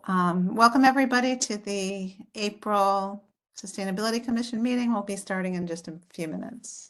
Welcome everybody to the April Sustainability Commission meeting. We'll be starting in just a few minutes.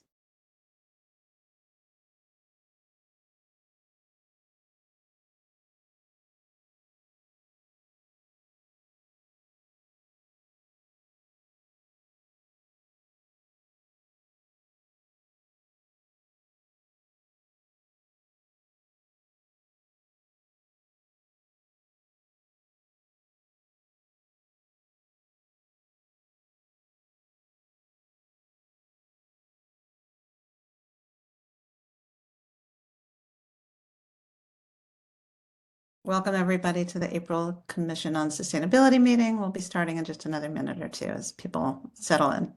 Welcome everybody to the April Commission on Sustainability meeting. We'll be starting in just another minute or two as people settle in.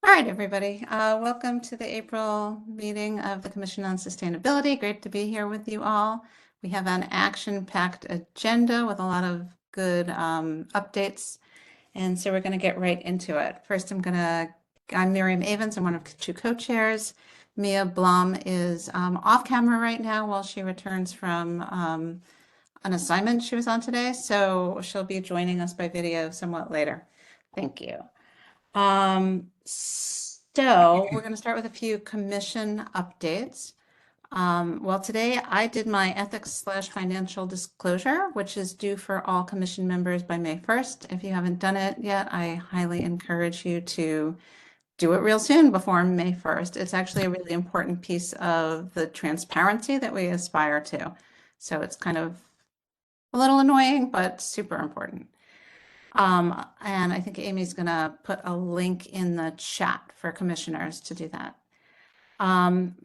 All right, everybody. Welcome to the April meeting of the Commission on Sustainability. Great to be here with you all. We have an action-packed agenda with a lot of good updates. And so we're going to get right into it. First, I'm Miriam Avens. I'm one of two co-chairs. Mia Blum is off camera right now while she returns from an assignment she was on today. So she'll be joining us by video somewhat later. Thank you. So we're going to start with a few commission updates. Well, today I did my ethics/financial disclosure, which is due for all commission members by May 1st. If you haven't done it yet, I highly encourage you to do it real soon before May 1st. It's actually a really important piece of the transparency that we aspire to. So it's kind of a little annoying, but super important. And I think Amy's going to put a link in the chat for commissioners to do that.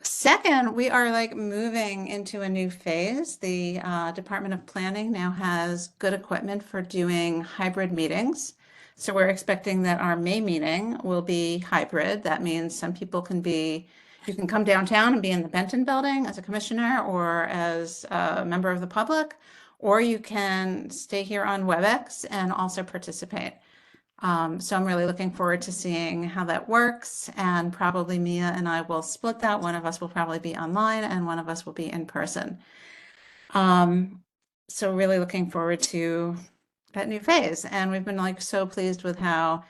Second, we are moving into a new phase. The Department of Planning now has good equipment for doing hybrid meetings. So we're expecting that our May meeting will be hybrid. That means some people you can come downtown and be in the Benton building as a commissioner or as a member of the public, or you can stay here on WebEx and also participate. So I'm really looking forward to seeing how that works, and probably Mia and I will split that. One of us will probably be online and one of us will be in person. So really looking forward to that new phase. And we've been so pleased with how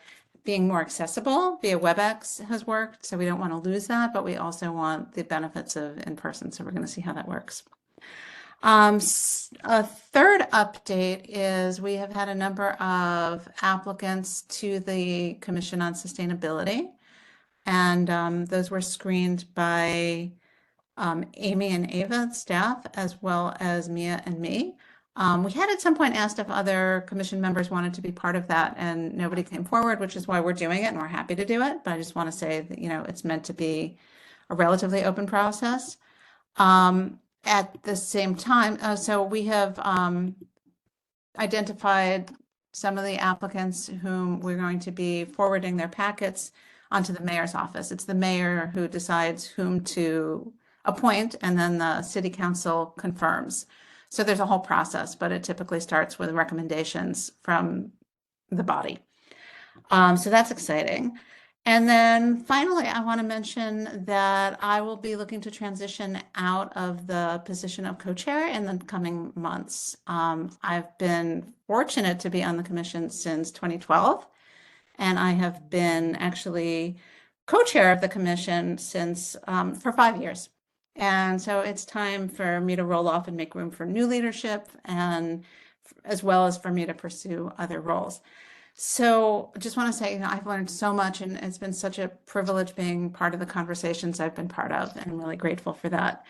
being more accessible via WebEx has worked. So we don't want to lose that, but we also want the benefits of in person. So we're going to see how that works. A third update is we have had a number of applicants to the Commission on Sustainability, and those were screened by Amy and Ava staff, as well as Mia and me. We had at some point asked if other commission members wanted to be part of that, and nobody came forward, which is why we're doing it, and we're happy to do it. But I just want to say that, it's meant to be a relatively open process. At the same time, so we have identified some of the applicants whom we're going to be forwarding their packets onto the mayor's office. It's the mayor who decides whom to appoint, and then the city council confirms. So there's a whole process, but it typically starts with recommendations from the body. So that's exciting. And then finally, I want to mention that I will be looking to transition out of the position of co-chair in the coming months. I've been fortunate to be on the commission since 2012, and I have been actually co-chair of the commission since for 5 years. And so it's time for me to roll off and make room for new leadership, and as well as for me to pursue other roles. So I just want to say, I've learned so much, and it's been such a privilege being part of the conversations I've been part of, and I'm really grateful for that.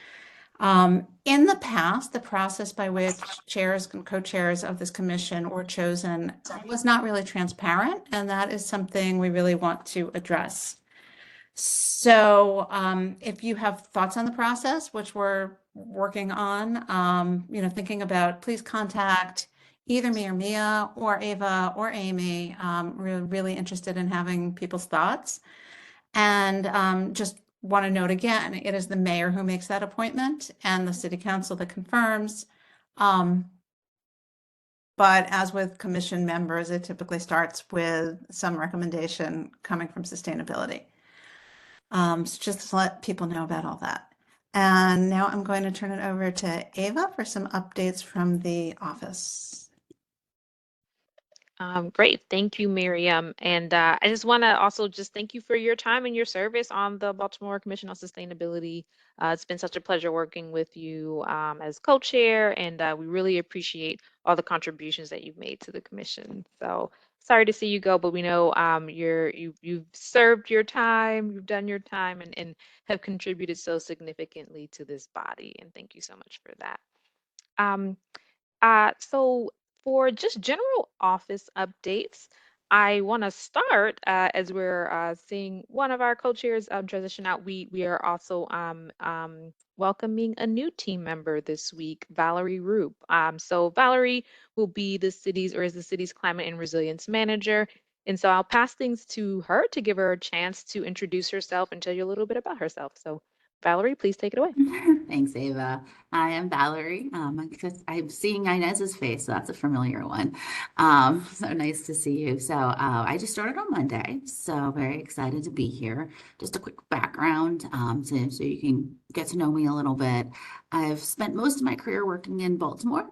In the past, the process by which chairs and co-chairs of this commission were chosen was not really transparent, and that is something we really want to address. So if you have thoughts on the process, which we're working on, thinking about, please contact either me or Mia or Ava or Amy. We're really interested in having people's thoughts. And just want to note again, it is the mayor who makes that appointment and the city council that confirms. But as with commission members, it typically starts with some recommendation coming from sustainability. So just to let people know about all that. And now I'm going to turn it over to Ava for some updates from the office. Great. Thank you, Miriam. And I just want to also just thank you for your time and your service on the Baltimore Commission on Sustainability. It's been such a pleasure working with you as co-chair, and we really appreciate all the contributions that you've made to the commission. So sorry to see you go, but we know you've served your time, you've done your time, and have contributed so significantly to this body. And thank you so much for that. So for just general office updates, I want to start as we're seeing one of our co-chairs transition out. We are also welcoming a new team member this week, Valerie Roop. So Valerie will be the city's or is the city's climate and resilience manager. And so I'll pass things to her to give her a chance to introduce herself and tell you a little bit about herself. So Valerie, please take it away. Thanks, Ava. I am Valerie. I'm seeing Inez's face, so that's a familiar one. So nice to see you. So I just started on Monday, so very excited to be here. Just a quick background, so you can get to know me a little bit. I've spent most of my career working in Baltimore.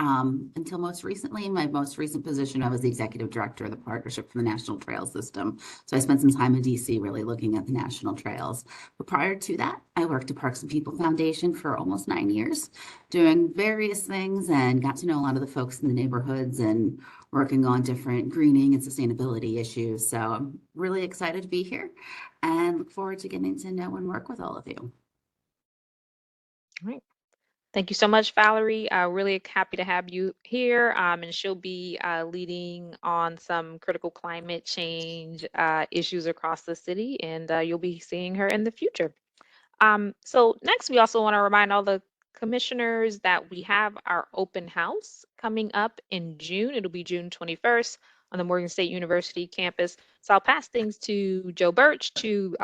Until most recently, my most recent position, I was the executive director of the Partnership for the National Trail System. So I spent some time in DC really looking at the national trails. But prior to that, I worked at Parks and People Foundation for almost 9 years, doing various things, and got to know a lot of the folks in the neighborhoods and working on different greening and sustainability issues. So I'm really excited to be here and look forward to getting to know and work with all of you. All right. Thank you so much, Valerie. Really happy to have you here. And she'll be leading on some critical climate change issues across the city, and you'll be seeing her in the future. So next, we also want to remind all the commissioners that we have our open house coming up in June. It'll be June 21st on the Morgan State University campus. So I'll pass things to Joe Birch to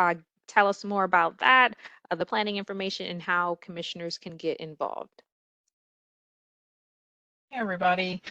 tell us more about that, the planning information, and how commissioners can get involved. Hey everybody.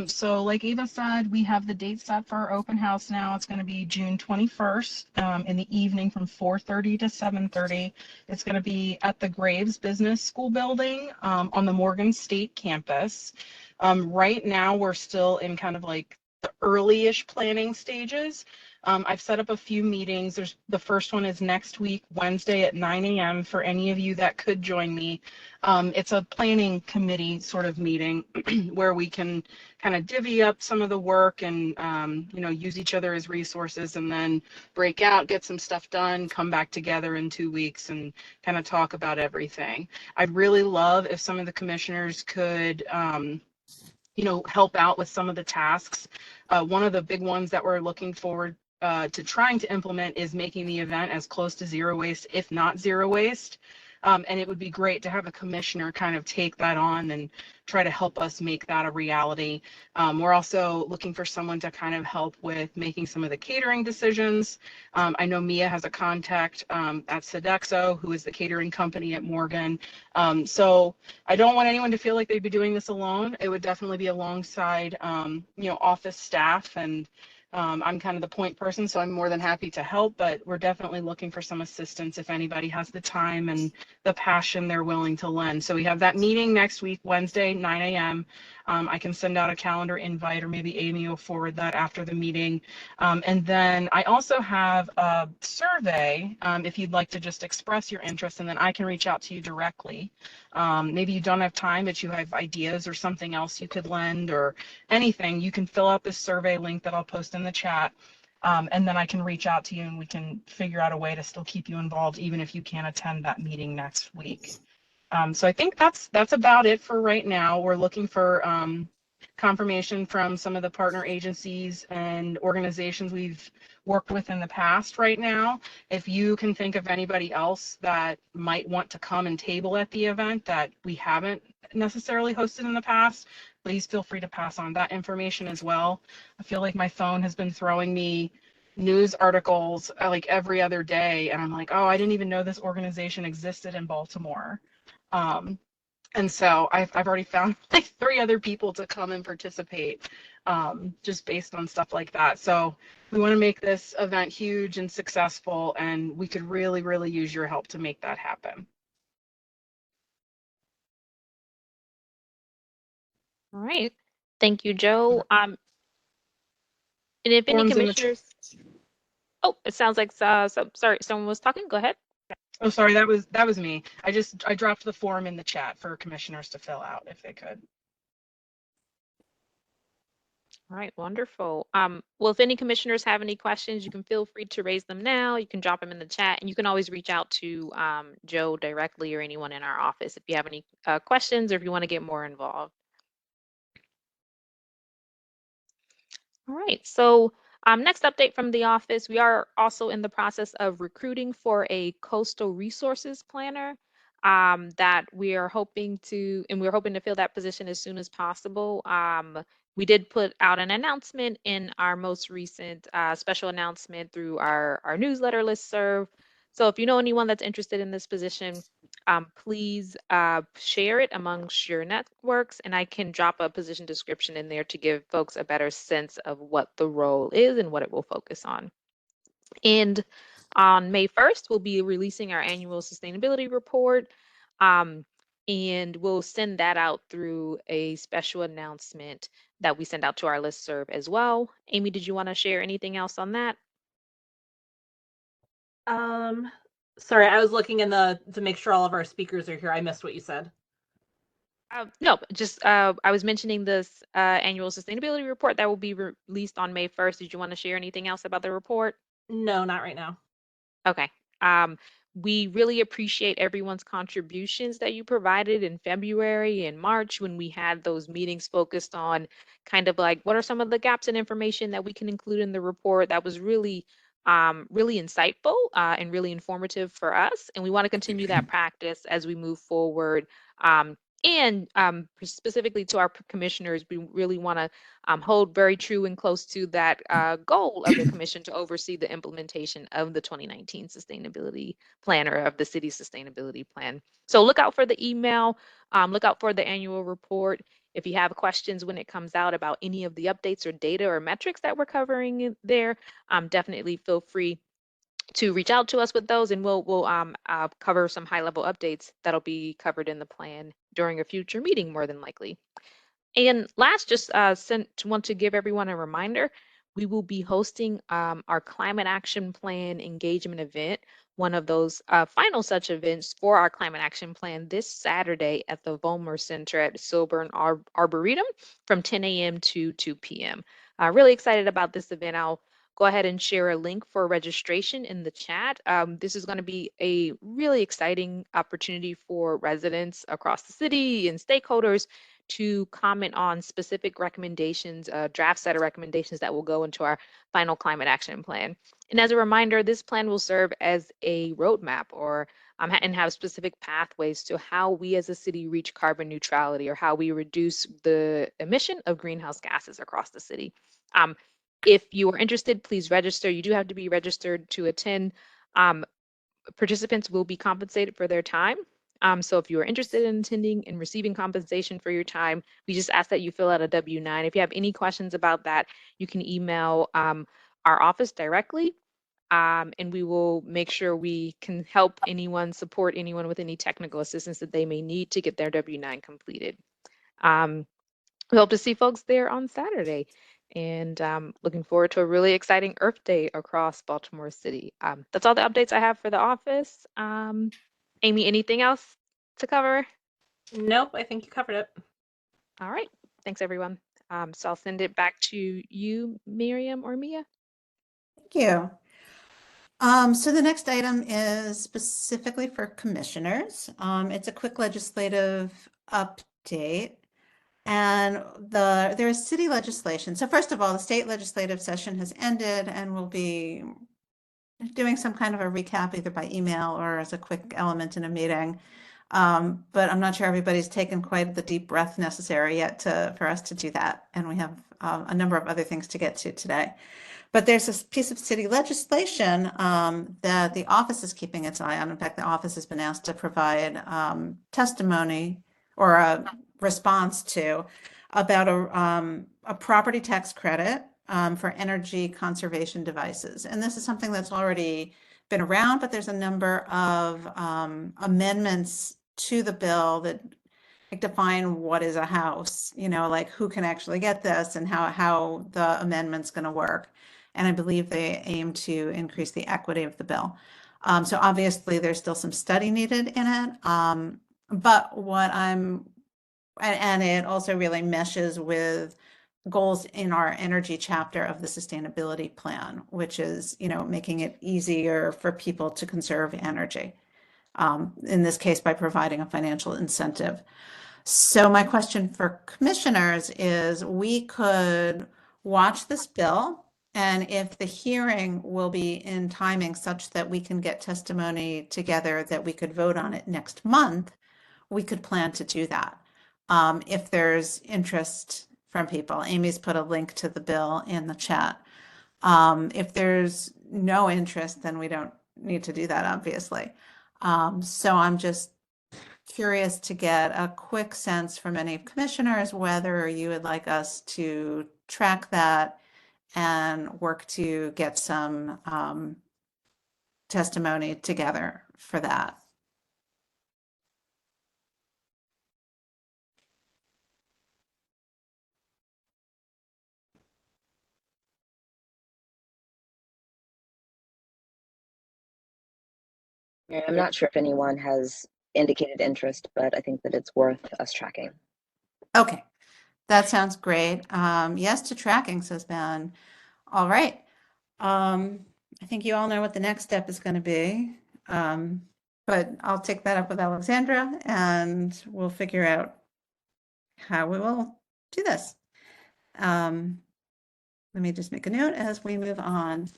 So like Ava said, we have the date set for our open house now. It's going to be June 21st in the evening from 4:30 to 7:30. It's going to be at the Graves Business School building on the Morgan State campus. Right now we're still in kind of like the early-ish planning stages. I've set up a few meetings. The first one is next week, Wednesday at 9 a.m. for any of you that could join me. It's a planning committee sort of meeting where we can kind of divvy up some of the work and use each other as resources, and then break out, get some stuff done, come back together in 2 weeks and kind of talk about everything. I'd really love if some of the commissioners could help out with some of the tasks. One of the big ones that we're looking forward to trying to implement is making the event as close to zero waste, if not zero waste. And it would be great to have a commissioner kind of take that on and try to help us make that a reality. We're also looking for someone to kind of help with making some of the catering decisions. I know Mia has a contact at Sodexo, who is the catering company at Morgan. So I don't want anyone to feel like they'd be doing this alone. It would definitely be alongside, office staff, and I'm kind of the point person, so I'm more than happy to help, but we're definitely looking for some assistance if anybody has the time and the passion they're willing to lend. So we have that meeting next week, Wednesday, 9 a.m. I can send out a calendar invite, or maybe Amy will forward that after the meeting. And then I also have a survey if you'd like to just express your interest, and then I can reach out to you directly. Maybe you don't have time, but you have ideas or something else you could lend or anything. You can fill out this survey link that I'll post in the chat. And then I can reach out to you and we can figure out a way to still keep you involved, even if you can't attend that meeting next week. So I think that's about it for right now. We're looking for confirmation from some of the partner agencies and organizations we've worked with in the past right now. If you can think of anybody else that might want to come and table at the event that we haven't necessarily hosted in the past, please feel free to pass on that information as well. I feel like my phone has been throwing me news articles like every other day, and I'm like, oh, I didn't even know this organization existed in Baltimore. And so I've already found like 3 other people to come and participate, just based on stuff like that. So we want to make this event huge and successful, and we could really, really use your help to make that happen. All right. Thank you, Joe. And if any Forms in the commissioners, oh, it sounds like sorry, someone was talking. Go ahead. Oh, sorry, that was me. I dropped the form in the chat for commissioners to fill out if they could. All right, wonderful. Well, if any commissioners have any questions, you can feel free to raise them now. You can drop them in the chat, and you can always reach out to Joe directly or anyone in our office if you have any questions or if you want to get more involved. All right, so next update from the office, we are also in the process of recruiting for a coastal resources planner that we are hoping to, and we're hoping to fill that position as soon as possible. We did put out an announcement in our most recent special announcement through our newsletter listserv. So if you know anyone that's interested in this position, please share it amongst your networks, and I can drop a position description in there to give folks a better sense of what the role is and what it will focus on. And on May 1st, we'll be releasing our annual sustainability report, and we'll send that out through a special announcement that we send out to our listserv as well. Amy, did you want to share anything else on that? Sorry, I was looking in to make sure all of our speakers are here. I missed what you said. No, just I was mentioning this annual sustainability report that will be released on May 1st. Did you want to share anything else about the report? No, not right now. Okay. We really appreciate everyone's contributions that you provided in February and March when we had those meetings focused on kind of like what are some of the gaps in information that we can include in the report. That was really really insightful and really informative for us. And we want to continue that practice as we move forward. And specifically to our commissioners, we really want to hold very true and close to that goal of the commission to oversee the implementation of the 2019 sustainability plan, or of the city's sustainability plan. So look out for the email, look out for the annual report. If you have questions when it comes out about any of the updates or data or metrics that we're covering in there, definitely feel free to reach out to us with those, and we'll cover some high level updates that'll be covered in the plan during a future meeting, more than likely. And last, just want to give everyone a reminder, we will be hosting our Climate Action Plan engagement event, one of those final such events for our Climate Action Plan this Saturday at the Vollmer Center at Silburn Arboretum from 10 a.m. to 2 p.m. Really excited about this event. I'll go ahead and share a link for registration in the chat. This is going to be a really exciting opportunity for residents across the city and stakeholders to comment on specific recommendations, draft set of recommendations that will go into our final climate action plan. And as a reminder, this plan will serve as a roadmap or and have specific pathways to how we as a city reach carbon neutrality or how we reduce the emission of greenhouse gases across the city. If you are interested, please register. You do have to be registered to attend. Participants will be compensated for their time. So if you are interested in attending and receiving compensation for your time, we just ask that you fill out a W-9. If you have any questions about that, you can email our office directly, and we will make sure we can help anyone, support anyone with any technical assistance that they may need to get their W-9 completed. We hope to see folks there on Saturday, and looking forward to a really exciting Earth Day across Baltimore City. That's all the updates I have for the office. Amy, anything else to cover? Nope, I think you covered it. All right, thanks everyone. So I'll send it back to you, Miriam or Mia. Thank you. So the next item is specifically for commissioners. It's a quick legislative update. And there is city legislation. So first of all, the state legislative session has ended, and we'll be doing some kind of a recap either by email or as a quick element in a meeting. But I'm not sure everybody's taken quite the deep breath necessary yet for us to do that. And we have a number of other things to get to today. But there's this piece of city legislation that the office is keeping its eye on. In fact, the office has been asked to provide testimony or a response to about a property tax credit for energy conservation devices. And this is something that's already been around, but there's a number of amendments to the bill that define what is a house, like who can actually get this and how the amendment's going to work. And I believe they aim to increase the equity of the bill. So obviously there's still some study needed in it. But and it also really meshes with goals in our energy chapter of the sustainability plan, which is, making it easier for people to conserve energy. In this case, by providing a financial incentive. So my question for commissioners is we could watch this bill, and if the hearing will be in timing such that we can get testimony together that we could vote on it next month, we could plan to do that. If there's interest from people. Amy's put a link to the bill in the chat. If there's no interest, then we don't need to do that, obviously. So I'm just curious to get a quick sense from any commissioners whether you would like us to track that and work to get some testimony together for that. Yeah, I'm not sure if anyone has indicated interest, but I think that it's worth us tracking. Okay, that sounds great. Yes to tracking, says Ben. All right. I think you all know what the next step is going to be. But I'll take that up with Alexandra and we'll figure out how we will do this. Let me just make a note as we move on.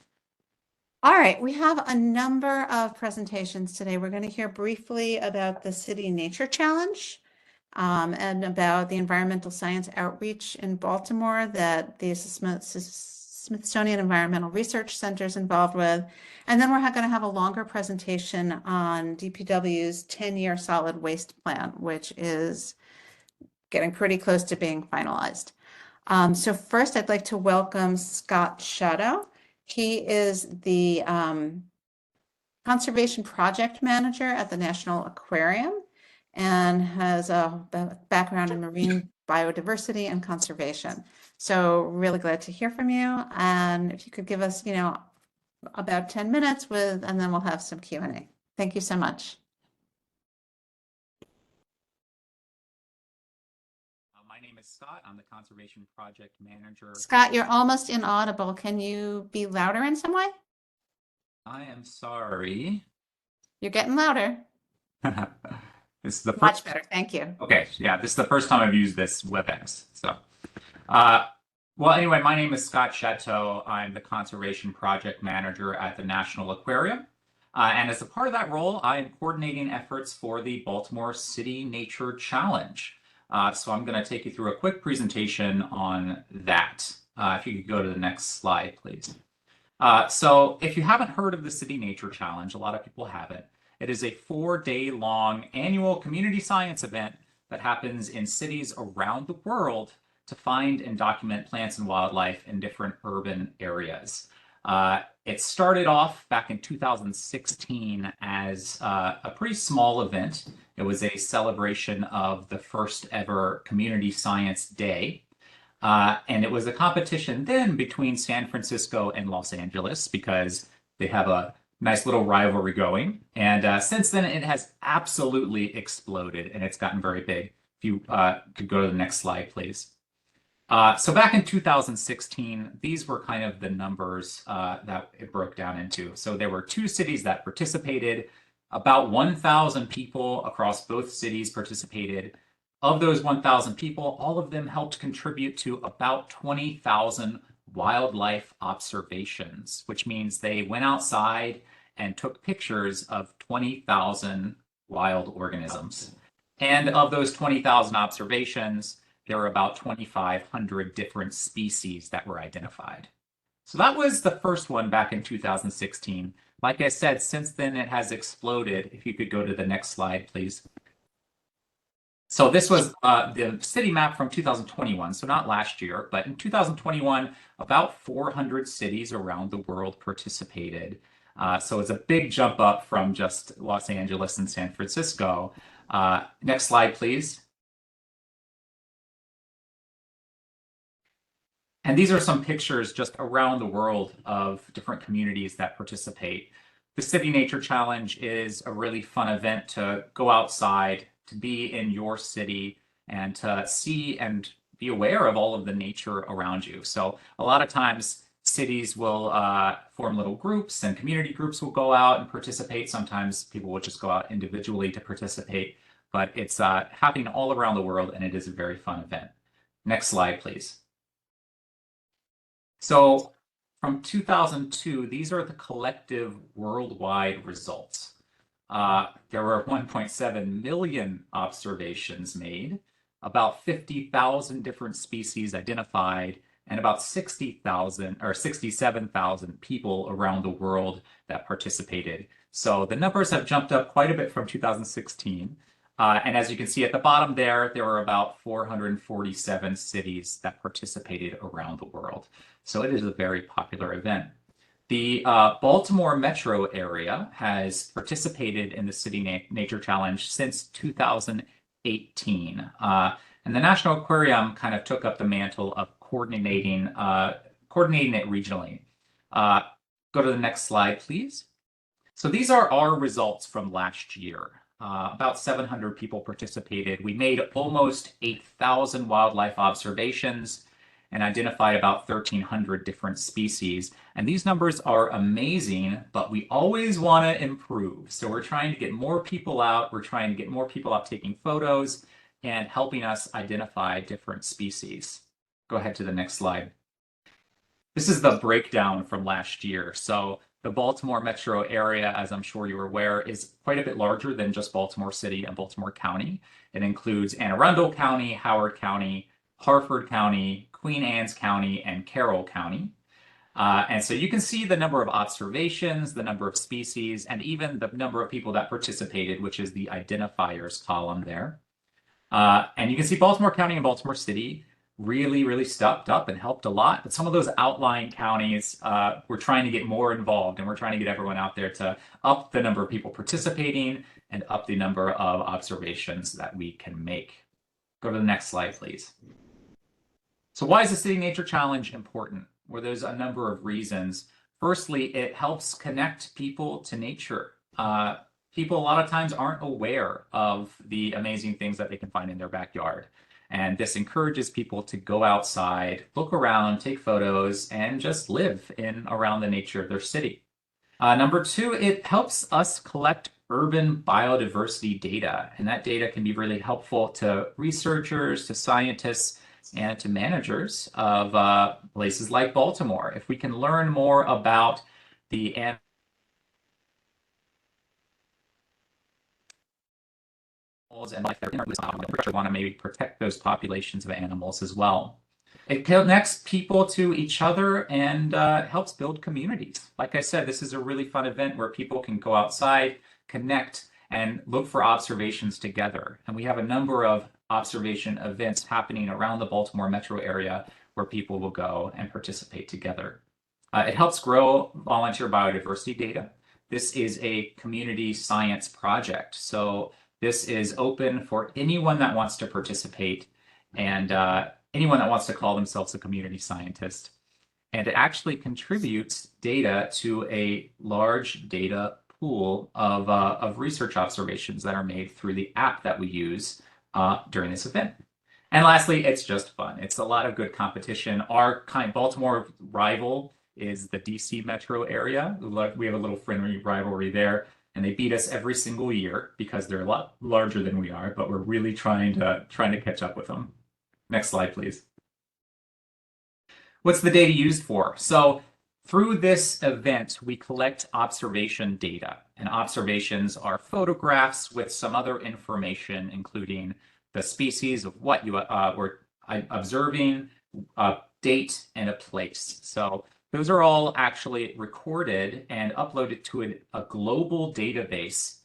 All right, we have a number of presentations today. We're going to hear briefly about the City Nature Challenge and about the environmental science outreach in Baltimore that the Smithsonian Environmental Research Center is involved with. And then we're going to have a longer presentation on DPW's 10-year solid waste plan, which is getting pretty close to being finalized. So first, I'd like to welcome Scott Shadow. He is the conservation project manager at the National Aquarium and has a background in marine biodiversity and conservation. So really glad to hear from you. And if you could give us, about 10 minutes and then we'll have some Q&A. Thank you so much. My name is Scott. I'm the Conservation Project Manager. Scott, you're almost inaudible. Can you be louder in some way? I am sorry. You're getting louder. This is the Much first. better, thank you. Okay, yeah, this is the first time I've used this WebEx. So, well, anyway, my name is Scott Chateau. I'm the Conservation Project Manager at the National Aquarium. And as a part of that role, I am coordinating efforts for the Baltimore City Nature Challenge. So I'm going to take you through a quick presentation on that. If you could go to the next slide, please. So if you haven't heard of the City Nature Challenge, a lot of people haven't. It is a 4-day-long annual community science event that happens in cities around the world to find and document plants and wildlife in different urban areas. It started off back in 2016 as a pretty small event. It was a celebration of the first ever Community Science Day. And it was a competition then between San Francisco and Los Angeles because they have a nice little rivalry going. And since then, it has absolutely exploded and it's gotten very big. If you could go to the next slide, please. So back in 2016, these were kind of the numbers that it broke down into. So there were 2 cities that participated. About 1,000 people across both cities participated. Of those 1,000 people, all of them helped contribute to about 20,000 wildlife observations, which means they went outside and took pictures of 20,000 wild organisms. And of those 20,000 observations, there were about 2,500 different species that were identified. So that was the first one back in 2016. Like I said, since then it has exploded. If you could go to the next slide, please. So this was the city map from 2021, so not last year, but in 2021, about 400 cities around the world participated. So it's a big jump up from just Los Angeles and San Francisco. Next slide, please. And these are some pictures just around the world of different communities that participate. The City Nature Challenge is a really fun event to go outside, to be in your city, and to see and be aware of all of the nature around you. So a lot of times cities will form little groups and community groups will go out and participate. Sometimes people will just go out individually to participate, but it's happening all around the world and it is a very fun event. Next slide, please. So from 2002, these are the collective worldwide results. There were 1.7 million observations made, about 50,000 different species identified, and about 60,000 or 67,000 people around the world that participated. So the numbers have jumped up quite a bit from 2016. And as you can see at the bottom there were about 447 cities that participated around the world. So it is a very popular event. The Baltimore metro area has participated in the City Nature Challenge since 2018. And the National Aquarium kind of took up the mantle of coordinating it regionally. Go to the next slide, please. So these are our results from last year. About 700 people participated. We made almost 8,000 wildlife observations and identified about 1,300 different species. And these numbers are amazing, but we always want to improve. So we're trying to get more people out. We're trying to get more people out taking photos and helping us identify different species. Go ahead to the next slide. This is the breakdown from last year. So the Baltimore metro area, as I'm sure you're aware, is quite a bit larger than just Baltimore City and Baltimore County. It includes Anne Arundel County, Howard County, Harford County, Queen Anne's County, and Carroll County. And so you can see the number of observations, the number of species, and even the number of people that participated, which is the identifiers column there. And you can see Baltimore County and Baltimore City really stepped up and helped a lot. But some of those outlying counties, we're trying to get more involved, and we're trying to get everyone out there to up the number of people participating and up the number of observations that we can make. Go to the next slide, please. So why is the City Nature Challenge important? Well, there's a number of reasons. Firstly, it helps connect people to nature. People a lot of times aren't aware of the amazing things that they can find in their backyard. And this encourages people to go outside, look around, take photos, and just live in around the nature of their city. Number 2, it helps us collect urban biodiversity data. And that data can be really helpful to researchers, to scientists, and to managers of places like Baltimore. If we can learn more about the animals and life that we want to maybe protect those populations of animals as well. It connects people to each other and helps build communities. Like I said, this is a really fun event where people can go outside, connect, and look for observations together. And we have a number of observation events happening around the Baltimore metro area where people will go and participate together. It helps grow volunteer biodiversity data. This is a community science project. So this is open for anyone that wants to participate and anyone that wants to call themselves a community scientist. And it actually contributes data to a large data pool of research observations that are made through the app that we use during this event. And lastly, it's just fun. It's a lot of good competition. Our Baltimore rival is the DC metro area. We have a little friendly rivalry there, and they beat us every single year because they're a lot larger than we are, but we're really trying to catch up with them. Next slide, please. What's the data used for? So through this event, we collect observation data, and observations are photographs with some other information, including the species of what you were observing, a date, and a place. So those are all actually recorded and uploaded to a global database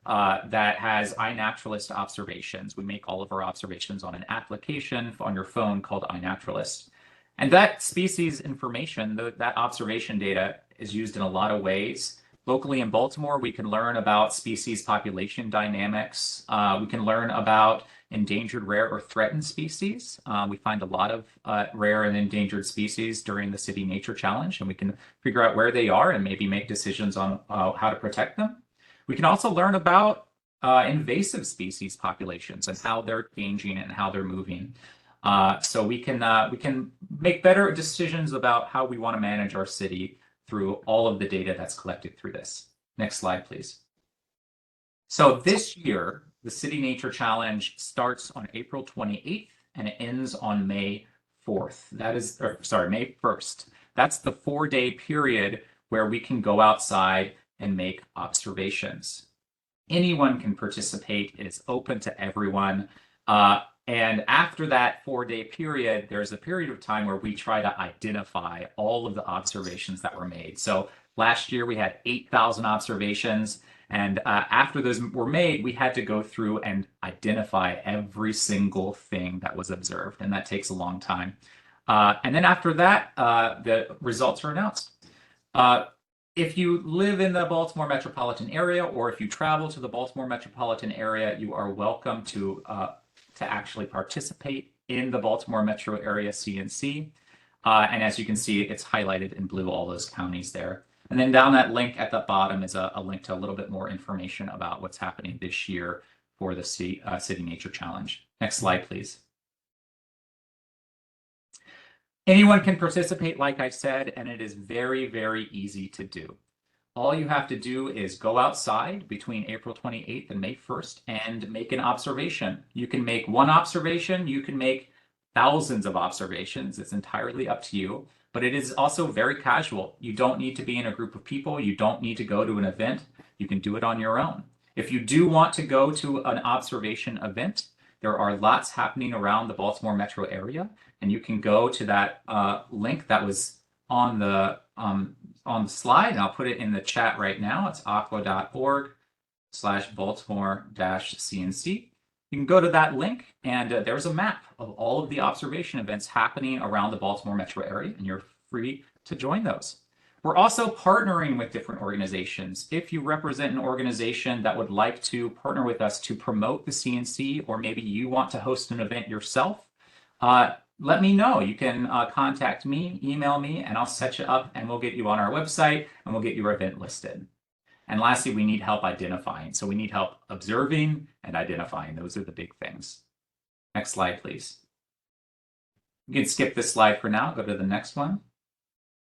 that has iNaturalist observations. We make all of our observations on an application on your phone called iNaturalist. And that species information, that observation data, is used in a lot of ways. Locally in Baltimore, we can learn about species population dynamics. We can learn about endangered, rare, or threatened species. We find a lot of rare and endangered species during the City Nature Challenge, and we can figure out where they are and maybe make decisions on how to protect them. We can also learn about invasive species populations and how they're changing and how they're moving. So we can make better decisions about how we want to manage our city through all of the data that's collected through this. Next slide, please. So this year, the City Nature Challenge starts on April 28th and it ends on May 4th. May 1st. That's the 4-day period where we can go outside and make observations. Anyone can participate. It's open to everyone. And after that 4-day period, there's a period of time where we try to identify all of the observations that were made. So last year we had 8,000 observations. And after those were made, we had to go through and identify every single thing that was observed. And that takes a long time. And then after that, the results are announced. If you live in the Baltimore metropolitan area, or if you travel to the Baltimore metropolitan area, you are welcome to actually participate in the Baltimore metro area CNC. And as you can see, it's highlighted in blue, all those counties there. And then down that link at the bottom is a link to a little bit more information about what's happening this year for the City Nature Challenge. Next slide, please. Anyone can participate, like I said, and it is very, very easy to do. All you have to do is go outside between April 28th and May 1st and make an observation. You can make one observation, you can make thousands of observations. It's entirely up to you, but it is also very casual. You don't need to be in a group of people. You don't need to go to an event. You can do it on your own. If you do want to go to an observation event, there are lots happening around the Baltimore metro area, and you can go to that link that was on the slide, and I'll put it in the chat right now. It's aqua.org/Baltimore-CNC. You can go to that link, and there's a map of all of the observation events happening around the Baltimore metro area, and you're free to join those. We're also partnering with different organizations. If you represent an organization that would like to partner with us to promote the CNC, or maybe you want to host an event yourself, let me know. You can contact me, email me, and I'll set you up, and we'll get you on our website, and we'll get your event listed. And lastly, we need help identifying. So we need help observing and identifying. Those are the big things. Next slide, please. You can skip this slide for now. Go to the next one.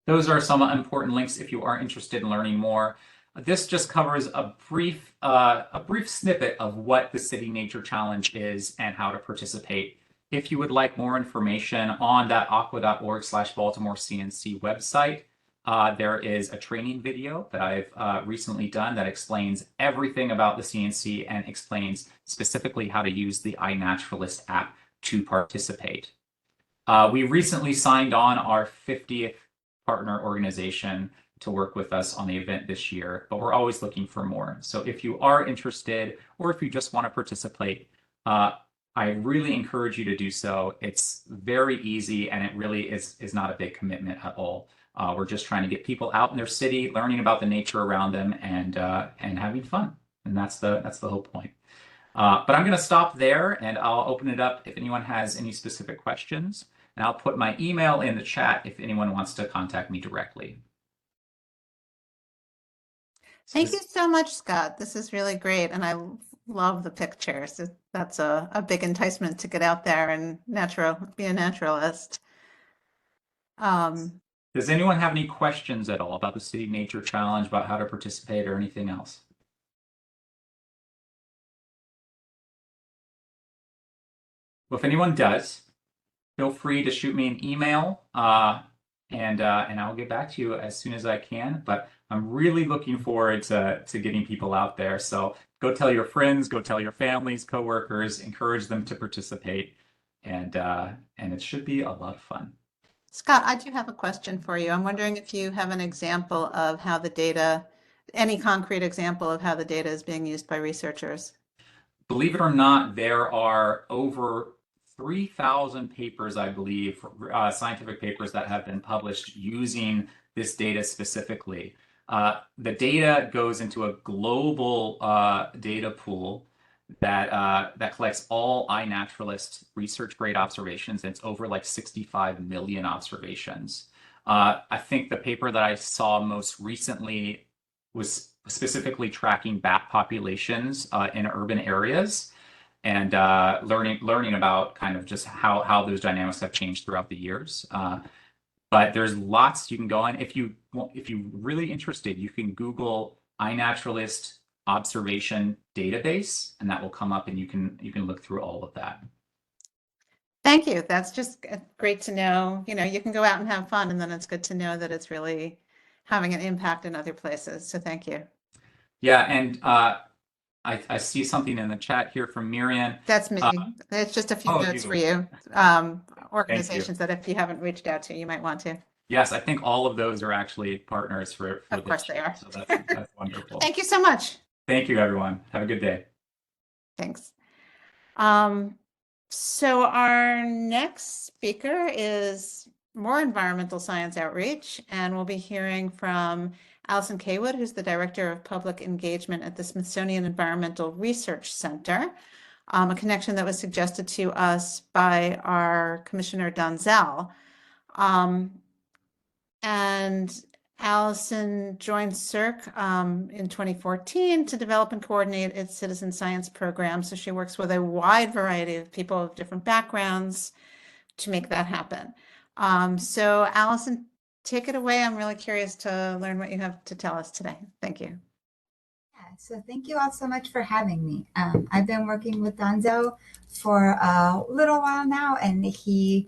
Those are some important links if you are interested in learning more. This just covers a brief snippet of what the City Nature Challenge is and how to participate. If you would like more information on that aqua.org/Baltimore CNC website, there is a training video that I've recently done that explains everything about the CNC and explains specifically how to use the iNaturalist app to participate. We recently signed on our 50th partner organization to work with us on the event this year, but we're always looking for more. So if you are interested or if you just want to participate, I really encourage you to do so. It's very easy and it really is not a big commitment at all. We're just trying to get people out in their city, learning about the nature around them and having fun. And that's the whole point. But I'm going to stop there and I'll open it up if anyone has any specific questions. And I'll put my email in the chat if anyone wants to contact me directly. Thank you so much, Scott. This is really great. And I love the pictures. That's a big enticement to get out there and be a naturalist. Does anyone have any questions at all about the City Nature Challenge, about how to participate or anything else? Well, if anyone does, feel free to shoot me an email and I'll get back to you as soon as I can. But I'm really looking forward to getting people out there. So go tell your friends, go tell your families, coworkers, encourage them to participate, and it should be a lot of fun. Scott, I do have a question for you. I'm wondering if you have an example of how the data, any concrete example of how the data is being used by researchers. Believe it or not, there are over 3,000 papers, I believe, scientific papers that have been published using this data specifically. The data goes into a global data pool that collects all iNaturalist research grade observations. And it's over like 65 million observations. I think the paper that I saw most recently was specifically tracking bat populations in urban areas and learning about kind of just how those dynamics have changed throughout the years. But there's lots you can go on. If you're really interested, you can Google iNaturalist observation database, and that will come up, and you can look through all of that. Thank you. That's just great to know. You know, you can go out and have fun, and then it's good to know that it's really having an impact in other places. So thank you. Yeah, and I see something in the chat here from Miriam. That's me. It's just a few notes for you. Organizations that if you haven't reached out to, you might want to. Yes, I think all of those are actually partners for Of course they are. So that's wonderful. Thank you so much. Thank you, everyone. Have a good day. Thanks. So our next speaker is more environmental science outreach, and we'll be hearing from Allison Kaywood, who's the Director of Public Engagement at the Smithsonian Environmental Research Center, a connection that was suggested to us by our Commissioner Donzel. And Allison joined CERC in 2014 to develop and coordinate its citizen science program. So she works with a wide variety of people of different backgrounds to make that happen. So Allison, take it away. I'm really curious to learn what you have to tell us today. Thank you. Yeah, so thank you all so much for having me. I've been working with Donzel for a little while now, and he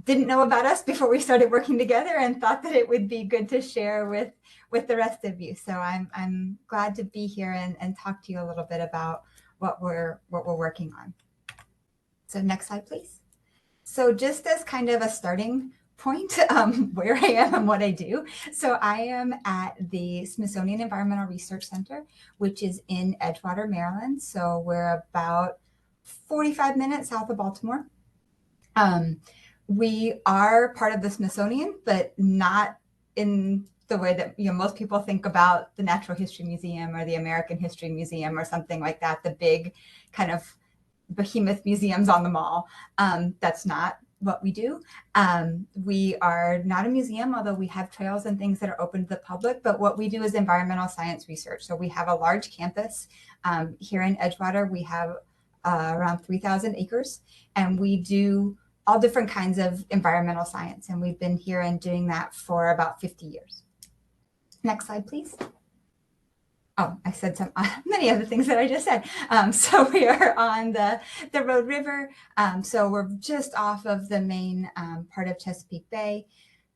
didn't know about us before we started working together and thought that it would be good to share with the rest of you. So I'm glad to be here and talk to you a little bit about what we're working on. So next slide, please. So just as kind of a starting point, where I am and what I do. So I am at the Smithsonian Environmental Research Center, which is in Edgewater, Maryland. So we're about 45 minutes south of Baltimore. We are part of the Smithsonian, but not in the way that most people think about the Natural History Museum or the American History Museum or something like that, the big kind of behemoth museums on the mall. That's not what we do. We are not a museum, although we have trails and things that are open to the public, but what we do is environmental science research. So we have a large campus here in Edgewater. We have around 3,000 acres, and we do all different kinds of environmental science. And we've been here and doing that for about 50 years. Next slide, please. Oh, I said some many of the things that I just said. So we are on the Road River. So we're just off of the main part of Chesapeake Bay.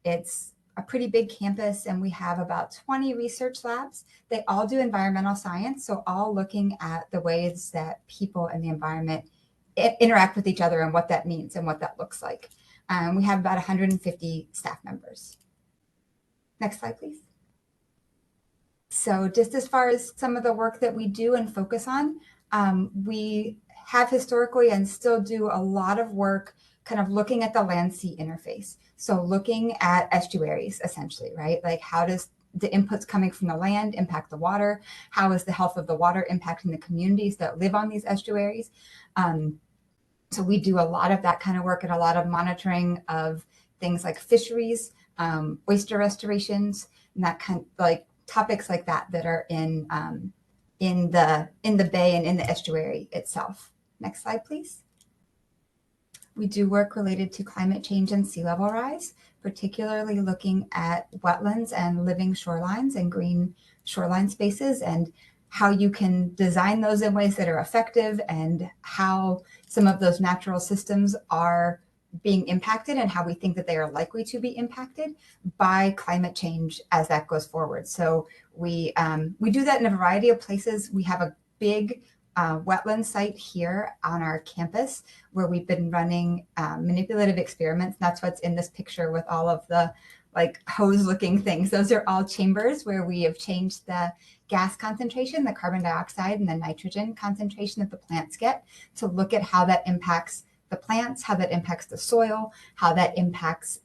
It's a pretty big campus, and we have about 20 research labs. They all do environmental science, so all looking at the ways that people and the environment interact with each other and what that means and what that looks like. We have about 150 staff members. Next slide, please. So just as far as some of the work that we do and focus on, we have historically and still do a lot of work kind of looking at the land-sea interface. So looking at estuaries, essentially, right? Like, how does the inputs coming from the land impact the water? How is the health of the water impacting the communities that live on these estuaries? So we do a lot of that kind of work and a lot of monitoring of things like fisheries, oyster restorations, and that kind of like topics like that that are in the bay and in the estuary itself. Next slide, please. We do work related to climate change and sea level rise, particularly looking at wetlands and living shorelines and green shoreline spaces, and how you can design those in ways that are effective, and how some of those natural systems are being impacted and how we think that they are likely to be impacted by climate change as that goes forward. So we do that in a variety of places. We have a big wetland site here on our campus where we've been running manipulative experiments. That's what's in this picture with all of the like hose looking things. Those are all chambers where we have changed the gas concentration, the carbon dioxide and the nitrogen concentration that the plants get, to look at how that impacts the plants, how that impacts the soil, how that impacts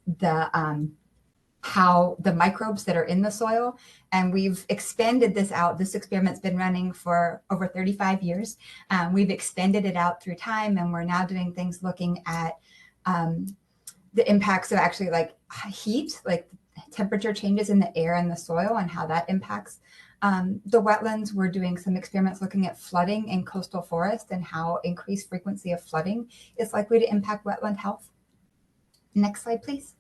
how the microbes that are in the soil. And we've expanded this out. This experiment's been running for over 35 years. We've expanded it out through time, and we're now doing things looking at the impacts of actually like heat, like temperature changes in the air and the soil, and how that impacts the wetlands. We're doing some experiments looking at flooding in coastal forest and how increased frequency of flooding is likely to impact wetland health. Next slide, please.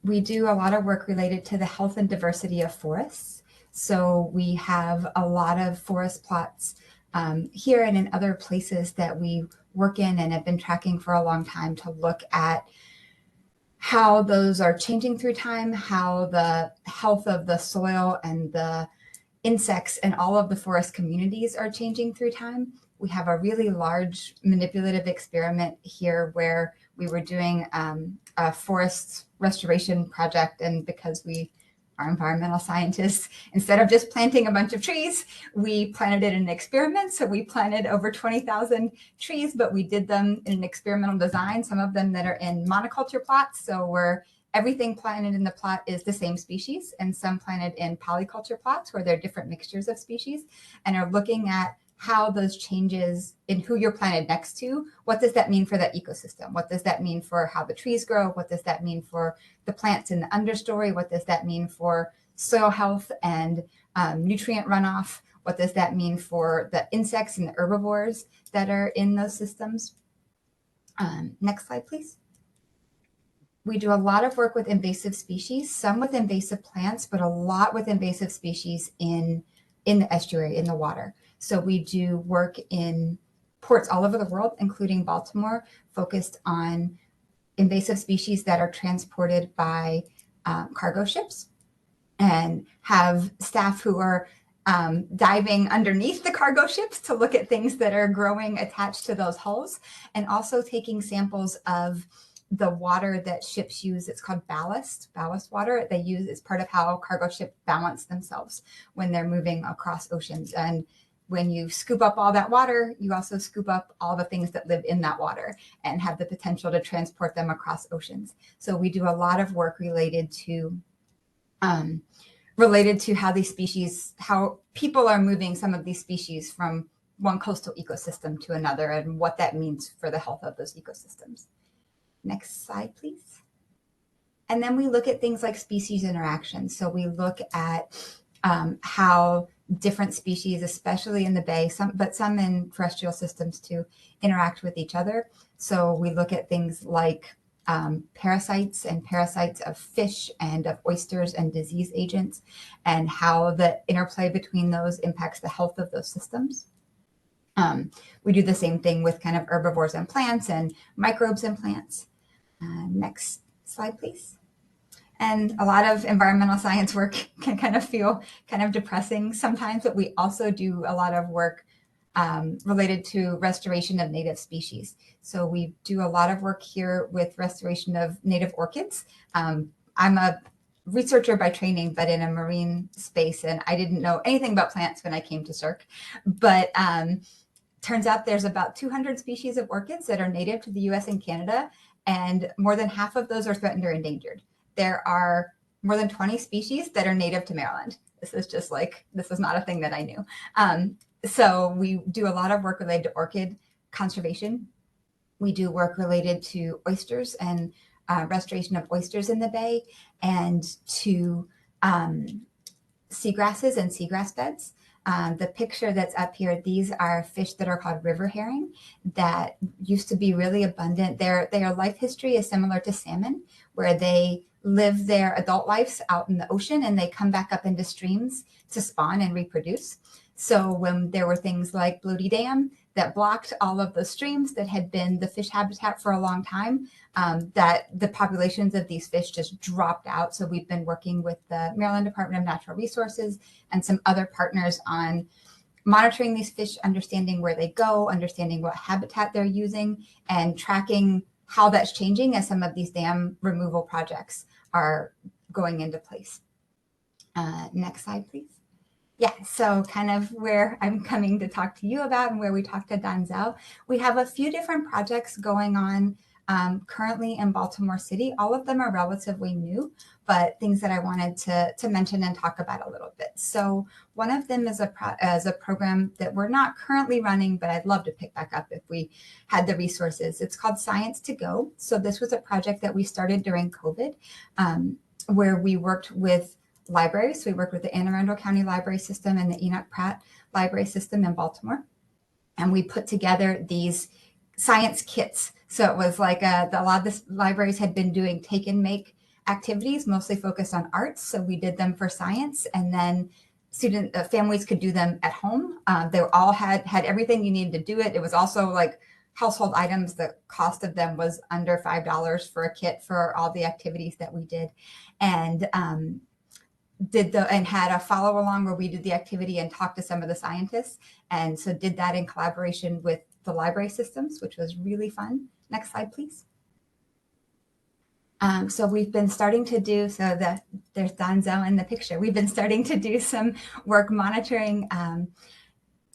We do a lot of work related to the health and diversity of forests. So we have a lot of forest plots here and in other places that we work in and have been tracking for a long time to look at how those are changing through time, how the health of the soil and the insects and all of the forest communities are changing through time. We have a really large manipulative experiment here where we were doing a forest restoration project, and because we are environmental scientists, instead of just planting a bunch of trees, we planted it in an experiment. So we planted over 20,000 trees, but we did them in an experimental design, some of them that are in monoculture plots. So everything planted in the plot is the same species, and some planted in polyculture plots where they're different mixtures of species, and are looking at how those changes in who you're planted next to, what does that mean for that ecosystem? What does that mean for how the trees grow? What does that mean for the plants in the understory? What does that mean for soil health and nutrient runoff? What does that mean for the insects and the herbivores that are in those systems? Next slide, please. We do a lot of work with invasive species, some with invasive plants, but a lot with invasive species in the estuary, in the water. So we do work in ports all over the world, including Baltimore, focused on invasive species that are transported by cargo ships, and have staff who are diving underneath the cargo ships to look at things that are growing attached to those hulls, and also taking samples of the water that ships use. It's called ballast water. They use as part of how cargo ships balance themselves when they're moving across oceans. And when you scoop up all that water, you also scoop up all the things that live in that water and have the potential to transport them across oceans. So we do a lot of work related to how these species, how people are moving some of these species from one coastal ecosystem to another, and what that means for the health of those ecosystems. Next slide, please. And then we look at things like species interaction. So we look at how different species, especially in the bay, but some in terrestrial systems too, interact with each other. So we look at things like parasites of fish and of oysters and disease agents, and how the interplay between those impacts the health of those systems. We do the same thing with kind of herbivores and plants and microbes and plants. Next slide, please. And a lot of environmental science work can kind of feel kind of depressing sometimes, but we also do a lot of work related to restoration of native species. So we do a lot of work here with restoration of native orchids. I'm a researcher by training, but in a marine space, and I didn't know anything about plants when I came to CERC. But turns out there's about 200 species of orchids that are native to the US and Canada, and more than half of those are threatened or endangered. There are more than 20 species that are native to Maryland. This is not a thing that I knew. So we do a lot of work related to orchid conservation. We do work related to oysters and restoration of oysters in the bay, and to seagrasses and seagrass beds. The picture that's up here, these are fish that are called river herring that used to be really abundant. Their life history is similar to salmon, where they live their adult lives out in the ocean and they come back up into streams to spawn and reproduce. So when there were things like Bloaty Dam that blocked all of the streams that had been the fish habitat for a long time, that the populations of these fish just dropped out. So we've been working with the Maryland Department of Natural Resources and some other partners on monitoring these fish, understanding where they go, understanding what habitat they're using, and tracking how that's changing as some of these dam removal projects are going into place. Next slide, please. Yeah, so kind of where I'm coming to talk to you about and where we talked to Donzel. We have a few different projects going on currently in Baltimore City. All of them are relatively new, but things that I wanted to mention and talk about a little bit. So one of them is a program that we're not currently running, but I'd love to pick back up if we had the resources. It's called Science to Go. So this was a project that we started during COVID, where we worked with libraries. We worked with the Anne Arundel County Library System and the Enoch Pratt Library System in Baltimore. And we put together these science kits. So it was like a lot of the libraries had been doing take and make activities, mostly focused on arts. So we did them for science, and then families could do them at home. They all had everything you needed to do it. It was also like household items. The cost of them was under $5 for a kit for all the activities that we did. And had a follow along where we did the activity and talked to some of the scientists. And so did that in collaboration with the library systems, which was really fun. Next slide, please. So we've been starting to do, there's Donzel in the picture. We've been starting to do some work monitoring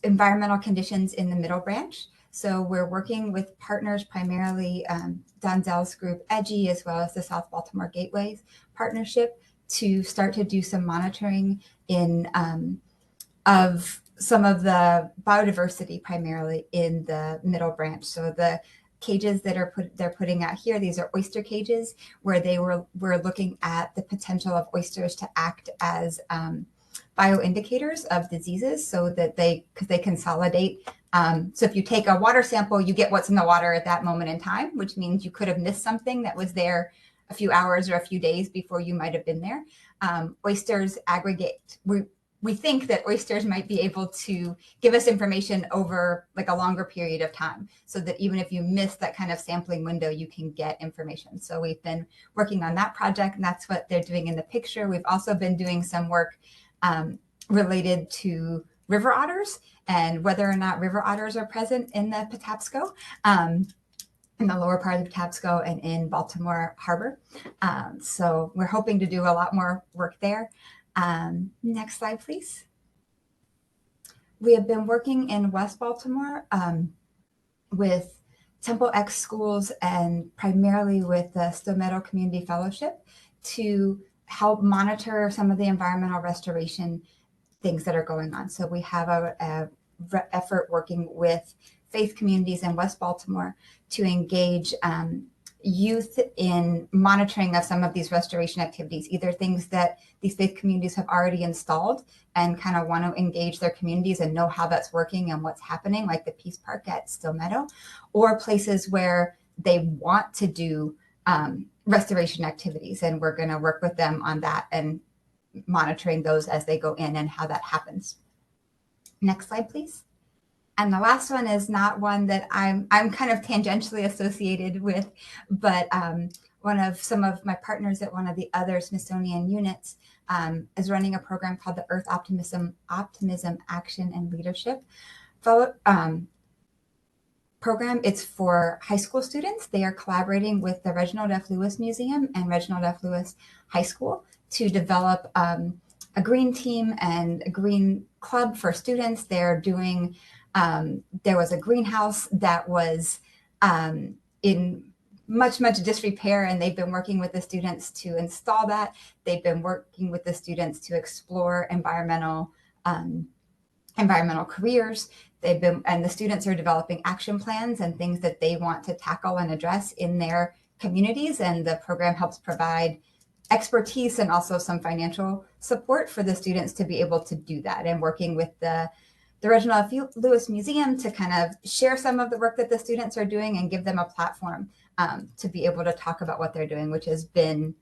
environmental conditions in the Middle Branch. So we're working with partners, primarily Donzel's group, EDGI, as well as the South Baltimore Gateways Partnership, to start to do some monitoring of some of the biodiversity, primarily in the Middle Branch. So the cages that they're putting out here, these are oyster cages, where we're looking at the potential of oysters to act as bioindicators of diseases, so that because they consolidate. So if you take a water sample, you get what's in the water at that moment in time, which means you could have missed something that was there a few hours or a few days before you might have been there. Oysters aggregate. We think that oysters might be able to give us information over like a longer period of time, so that even if you miss that kind of sampling window, you can get information. So we've been working on that project, and that's what they're doing in the picture. We've also been doing some work related to river otters and whether or not river otters are present in the Patapsco. In the lower part of the Patapsco and in Baltimore Harbor. So we're hoping to do a lot more work there. Next slide, please. We have been working in West Baltimore with Temple X schools and primarily with the Stillmeadow Community Fellowship to help monitor some of the environmental restoration things that are going on. So we have a effort working with faith communities in West Baltimore to engage youth in monitoring of some of these restoration activities, either things that these faith communities have already installed and kind of want to engage their communities and know how that's working and what's happening, like the Peace Park at Stillmeadow, or places where they want to do restoration activities. And we're going to work with them on that and monitoring those as they go in and how that happens. Next slide, please. And the last one is not one that I'm kind of tangentially associated with, but some of my partners at one of the other Smithsonian units is running a program called the Earth Optimism Action and Leadership program. It's for high school students. They are collaborating with the Reginald F. Lewis Museum and Reginald F. Lewis High School to develop a green team and a green club for students. They're doing, there was a greenhouse that was in much disrepair, and they've been working with the students to install that. They've been working with the students to explore environmental careers. And the students are developing action plans and things that they want to tackle and address in their communities. And the program helps provide expertise and also some financial support for the students to be able to do that, and working with the Reginald F. Lewis Museum to kind of share some of the work that the students are doing and give them a platform to be able to talk about what they're doing, which has been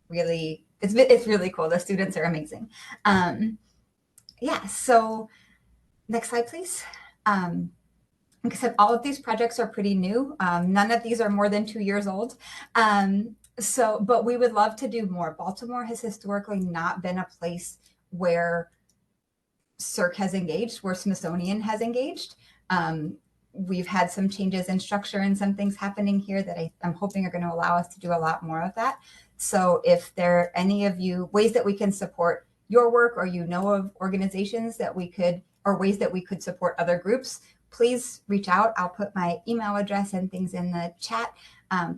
really, it's really cool. The students are amazing. Yeah, so next slide, please. Like I said, all of these projects are pretty new. None of these are more than 2 years old. But we would love to do more. Baltimore has historically not been a place where CERC has engaged, where Smithsonian has engaged. We've had some changes in structure and some things happening here that I'm hoping are going to allow us to do a lot more of that. So if there are any of you ways that we can support your work, or you know of organizations that we could, or ways that we could support other groups, please reach out. I'll put my email address and things in the chat,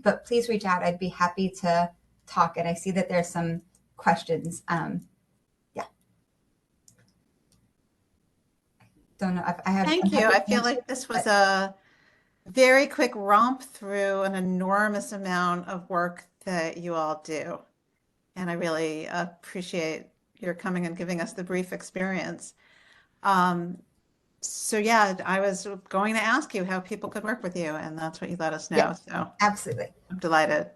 but please reach out. I'd be happy to talk. And I see that there's some questions. Yeah. Don't know if I have. Thank you. I feel like this was a very quick romp through an enormous amount of work that you all do. And I really appreciate your coming and giving us the brief experience. So yeah, I was going to ask you how people could work with you, and that's what you let us know. Yeah, so absolutely. I'm delighted.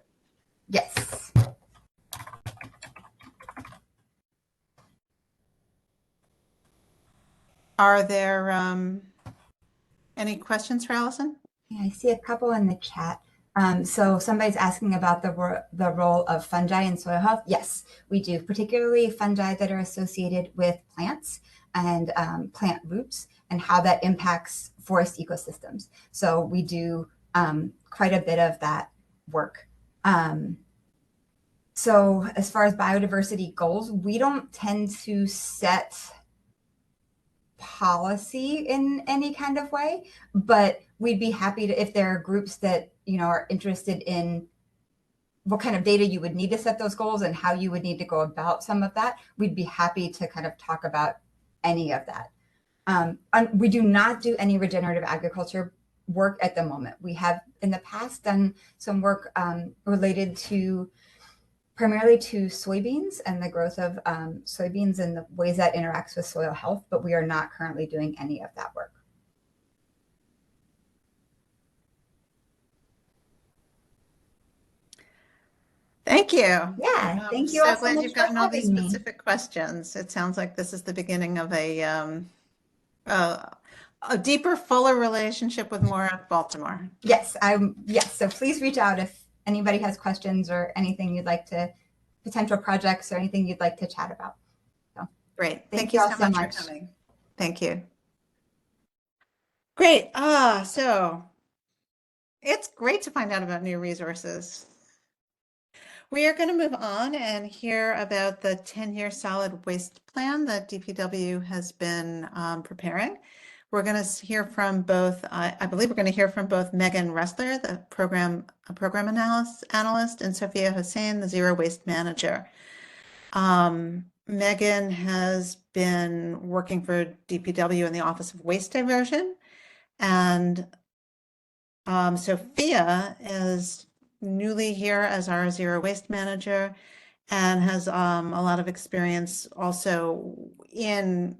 Yes. Are there any questions for Allison? Yeah, I see a couple in the chat. So somebody's asking about the role of fungi in soil health. Yes, we do, particularly fungi that are associated with plants and plant roots, and how that impacts forest ecosystems. So we do quite a bit of that work. So as far as biodiversity goals, we don't tend to set policy in any kind of way, but we'd be happy to, if there are groups that are interested in what kind of data you would need to set those goals and how you would need to go about some of that, we'd be happy to kind of talk about any of that. We do not do any regenerative agriculture work at the moment. We have in the past done some work related to primarily to soybeans and the growth of soybeans and the ways that interacts with soil health, but we are not currently doing any of that work. Thank you. Yeah, thank you so all so glad much you've for gotten all these having me. specific questions. It sounds like this is the beginning of a deeper, fuller relationship with more of Baltimore. Yes, yes. So please reach out if anybody has questions or anything you'd like to, potential projects or anything you'd like to chat about. So Great. thank you you all so so much much. for coming. Thank you. Great. So it's great to find out about new resources. We are going to move on and hear about the 10-year solid waste plan that DPW has been preparing. We're going to hear from both, I believe we're going to hear from both Megan Ressler, the program analyst, and Sophia Hossein, the zero waste manager. Megan has been working for DPW in the Office of Waste Diversion, and Sophia is newly here as our zero waste manager and has a lot of experience also in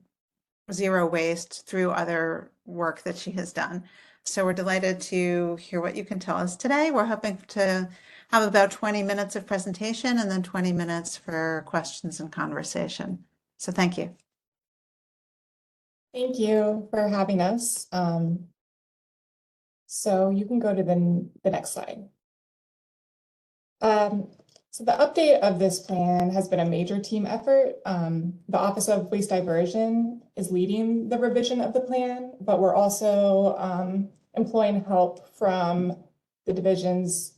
zero waste through other work that she has done. So we're delighted to hear what you can tell us today. We're hoping to have about 20 minutes of presentation and then 20 minutes for questions and conversation. So thank you. Thank you for having us. So you can go to the next slide. So the update of this plan has been a major team effort. The Office of Waste Diversion is leading the revision of the plan, but we're also employing help from the divisions,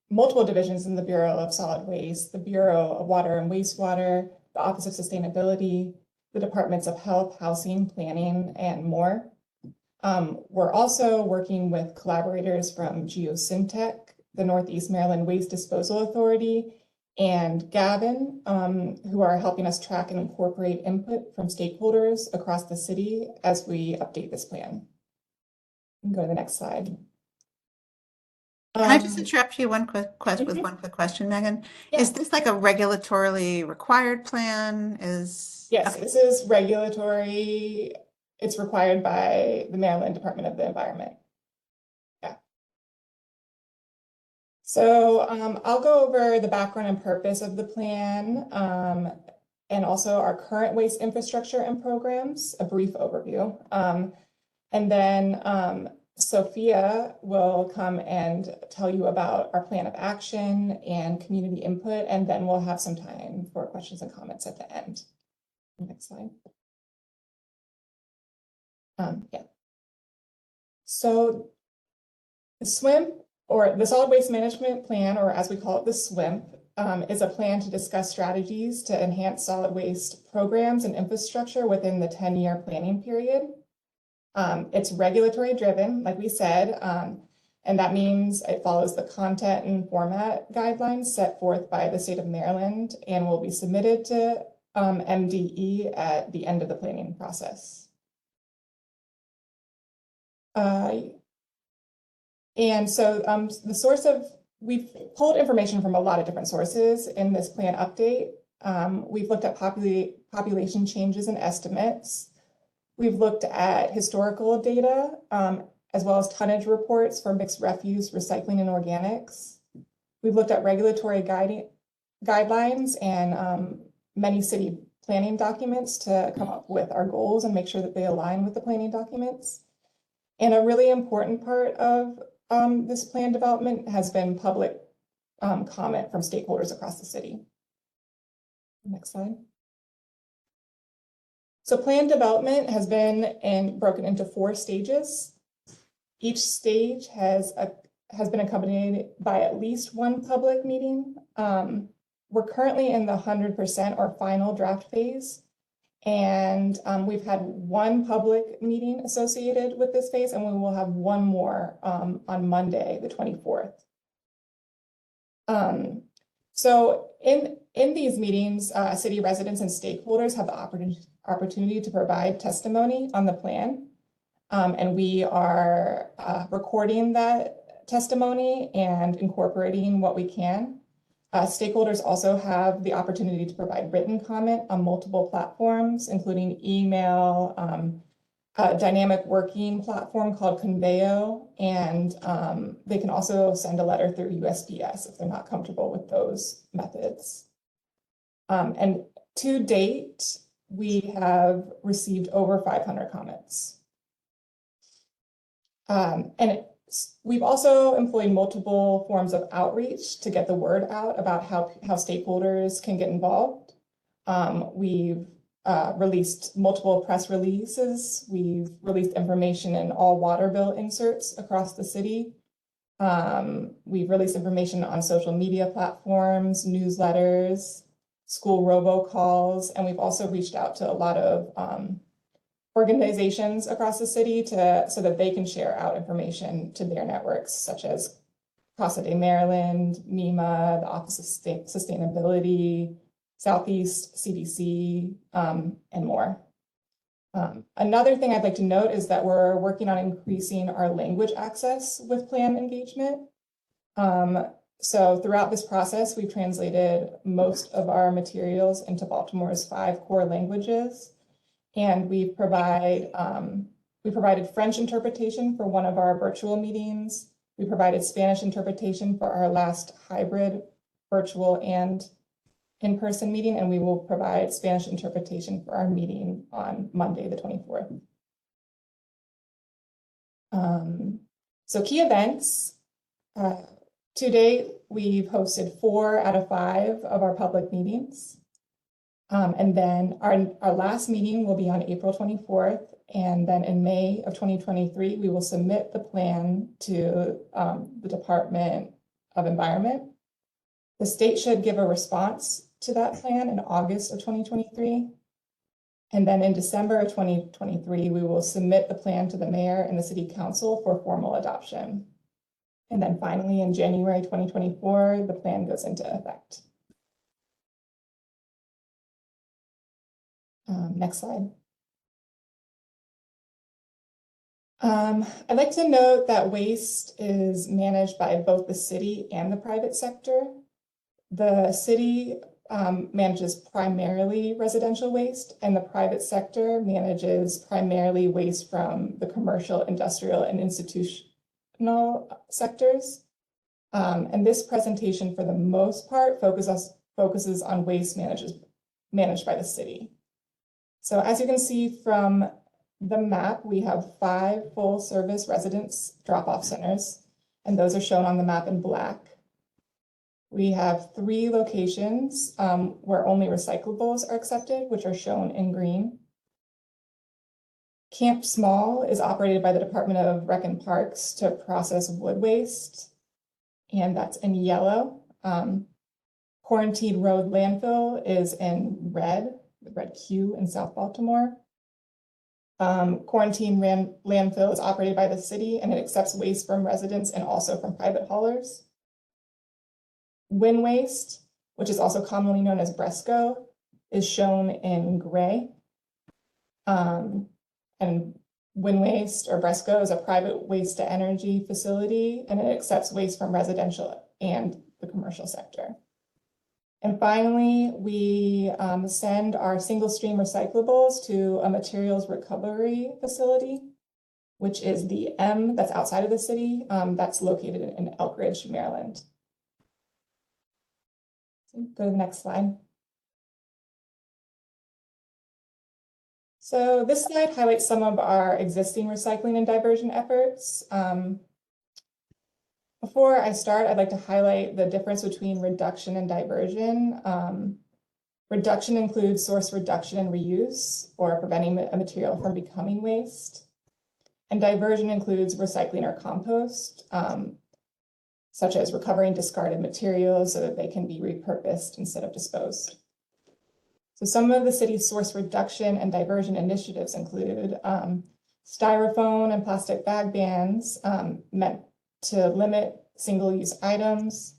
multiple divisions in the Bureau of Solid Waste, the Bureau of Water and Wastewater, the Office of Sustainability, the Departments of Health, Housing, Planning, and more. We're also working with collaborators from GeoSyntech, the Northeast Maryland Waste Disposal Authority, and Gavin, who are helping us track and incorporate input from stakeholders across the city as we update this plan. You can go to the next slide. Can I just interrupt you one quick question with one quick question, Megan? Yeah. Is this like a regulatorily required plan? Yes, this is regulatory. It's required by the Maryland Department of the Environment. Yeah. So I'll go over the background and purpose of the plan, and also our current waste infrastructure and programs, a brief overview. And then Sophia will come and tell you about our plan of action and community input, and then we'll have some time for questions and comments at the end. Next slide. Yeah. So the SWIMP, or the Solid Waste Management Plan, or as we call it, the SWIMP, is a plan to discuss strategies to enhance solid waste programs and infrastructure within the 10-year planning period. It's regulatory driven, like we said, and that means it follows the content and format guidelines set forth by the state of Maryland and will be submitted to MDE at the end of the planning process. And so the source of, we've pulled information from a lot of different sources in this plan update. We've looked at population changes and estimates. We've looked at historical data, as well as tonnage reports for mixed refuse, recycling, and organics. We've looked at regulatory guidelines and many city planning documents to come up with our goals and make sure that they align with the planning documents. And a really important part of this plan development has been public comment from stakeholders across the city. Next slide. So plan development has been broken into 4 stages. Each stage has been accompanied by at least one public meeting. We're currently in the 100% or final draft phase. And we've had one public meeting associated with this phase, and we will have one more on Monday, the 24th. So in these meetings, city residents and stakeholders have the opportunity to provide testimony on the plan. And we are recording that testimony and incorporating what we can. Stakeholders also have the opportunity to provide written comment on multiple platforms, including email, a dynamic working platform called Conveo, and they can also send a letter through USPS if they're not comfortable with those methods. And to date, we have received over 500 comments. We've also employed multiple forms of outreach to get the word out about how stakeholders can get involved. We've released multiple press releases. We've released information in all water bill inserts across the city. We've released information on social media platforms, newsletters, school robocalls, and we've also reached out to a lot of organizations across the city so that they can share out information to their networks, such as Casa de Maryland, MEMA, the Office of Sustainability, Southeast CDC, and more. Another thing I'd like to note is that we're working on increasing our language access with plan engagement. So throughout this process, we've translated most of our materials into Baltimore's 5 core languages. And we provided French interpretation for one of our virtual meetings, We provided Spanish interpretation for our last hybrid virtual and in-person meeting, and we will provide Spanish interpretation for our meeting on Monday, the 24th. So key events. To date, we've hosted 4 out of 5 of our public meetings. And then our last meeting will be on April 24th. And then in May of 2023, we will submit the plan to the Department of Environment. The state should give a response to that plan in August of 2023. And then in December of 2023, we will submit the plan to the mayor and the city council for formal adoption. And then finally, in January 2024, the plan goes into effect. Next slide. I'd like to note that waste is managed by both the city and the private sector. The city manages primarily residential waste, and the private sector manages primarily waste from the commercial, industrial, and institutional sectors. And this presentation, for the most part, focuses on waste managed by the city. So as you can see from the map, we have 5 full-service residence drop-off centers, and those are shown on the map in black. We have 3 locations where only recyclables are accepted, which are shown in green. Camp Small is operated by the Department of Rec and Parks to process wood waste, and that's in yellow. Quarantine Road Landfill is in red, the red Q in South Baltimore. Quarantine Landfill is operated by the city, and it accepts waste from residents and also from private haulers. Wind waste, which is also commonly known as Bresco, is shown in gray. And wind waste, or Bresco, is a private waste to energy facility, and it accepts waste from residential and the commercial sector. And finally, we send our single stream recyclables to a materials recovery facility, which is the M that's outside of the city, that's located in Elk Ridge, Maryland. Go to the next slide. So this slide highlights some of our existing recycling and diversion efforts. Before I start, I'd like to highlight the difference between reduction and diversion. Reduction includes source reduction and reuse, or preventing a material from becoming waste. And diversion includes recycling or compost, such as recovering discarded materials so that they can be repurposed instead of disposed. So some of the city's source reduction and diversion initiatives include styrofoam and plastic bag bans meant to limit single-use items.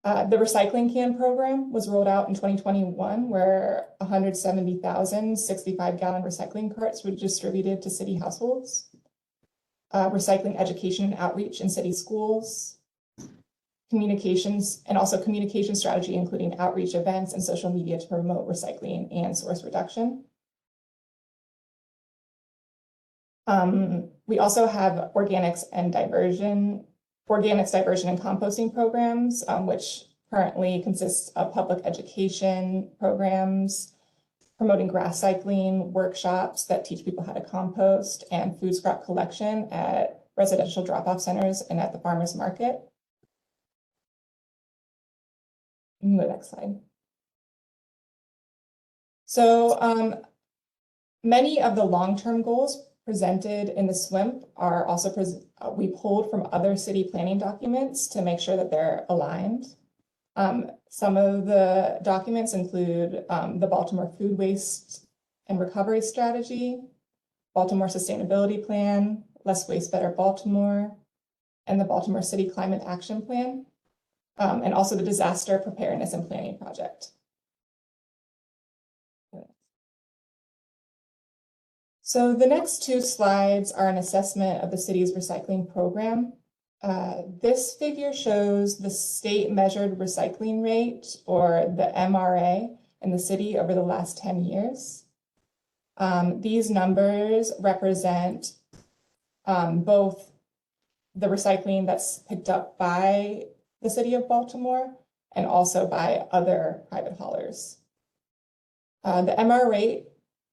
The recycling can program was rolled out in 2021, where 170,000 65-gallon recycling carts were distributed to city households. Recycling education and outreach in city schools. Communications, and also communication strategy, including outreach events and social media to promote recycling and source reduction. We also have organics, diversion and composting programs, which currently consists of public education programs, promoting grass cycling, workshops that teach people how to compost, and food scrap collection at residential drop-off centers and at the farmers market. The next slide. So many of the long-term goals presented in the SWIMP are also we pulled from other city planning documents to make sure that they're aligned. Some of the documents include the Baltimore Food Waste and Recovery Strategy, Baltimore Sustainability Plan, Less Waste, Better Baltimore, and the Baltimore City Climate Action Plan, and also the Disaster Preparedness and Planning Project. So the next 2 slides are an assessment of the city's recycling program. This figure shows the state measured recycling rate, or the MRA, in the city over the last 10 years. These numbers represent both the recycling that's picked up by the city of Baltimore and also by other private haulers. The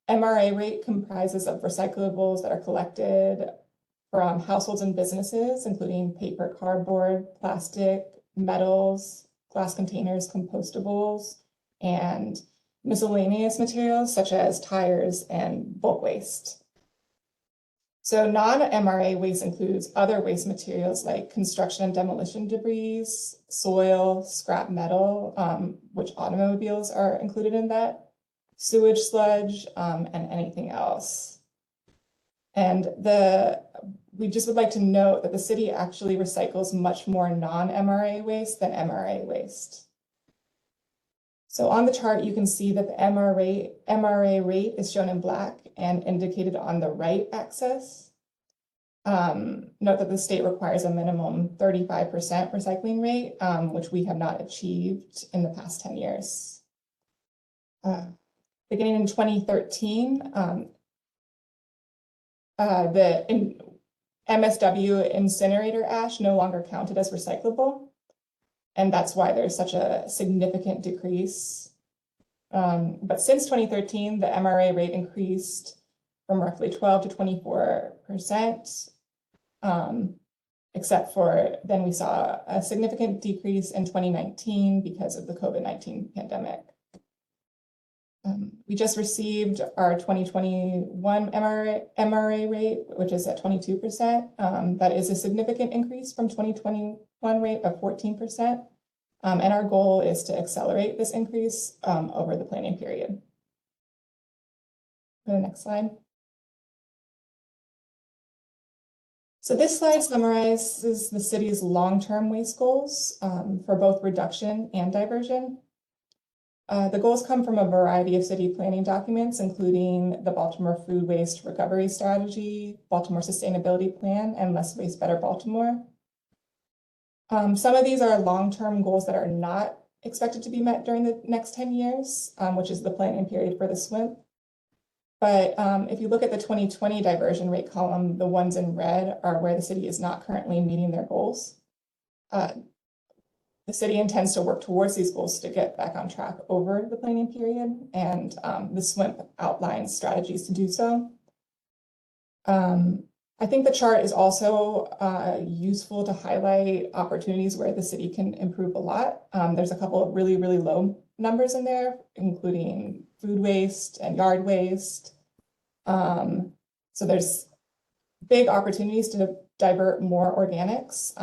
MRA rate comprises of recyclables that are collected from households and businesses, including paper, cardboard, plastic, metals, glass containers, compostables, and miscellaneous materials such as tires and bulk waste. So non-MRA waste includes other waste materials like construction and demolition debris, soil, scrap metal, which automobiles are included in that, sewage sludge, and anything else. And we just would like to note that the city actually recycles much more non-MRA waste than MRA waste. So on the chart, you can see that the MRA rate is shown in black and indicated on the right axis. Note that the state requires a minimum 35% recycling rate, which we have not achieved in the past 10 years. Beginning in 2013, the MSW incinerator ash no longer counted as recyclable. And that's why there's such a significant decrease. But since 2013, the MRA rate increased from roughly 12 to 24%, except for then we saw a significant decrease in 2019 because of the COVID-19 pandemic. We just received our 2021 MRA rate, which is at 22%. That is a significant increase from 2021 rate of 14%. And our goal is to accelerate this increase over the planning period. Go to the next slide. So this slide summarizes the city's long-term waste goals for both reduction and diversion. The goals come from a variety of city planning documents, including the Baltimore Food Waste Recovery Strategy, Baltimore Sustainability Plan, and Less Waste, Better Baltimore. Some of these are long-term goals that are not expected to be met during the next 10 years, which is the planning period for the SWIMP. But if you look at the 2020 diversion rate column, the ones in red are where the city is not currently meeting their goals. The city intends to work towards these goals to get back on track over the planning period, and the SWIMP outlines strategies to do so. I think the chart is also useful to highlight opportunities where the city can improve a lot. There's a couple of really, really low numbers in there, including food waste and yard waste. So there's big opportunities to divert more organics.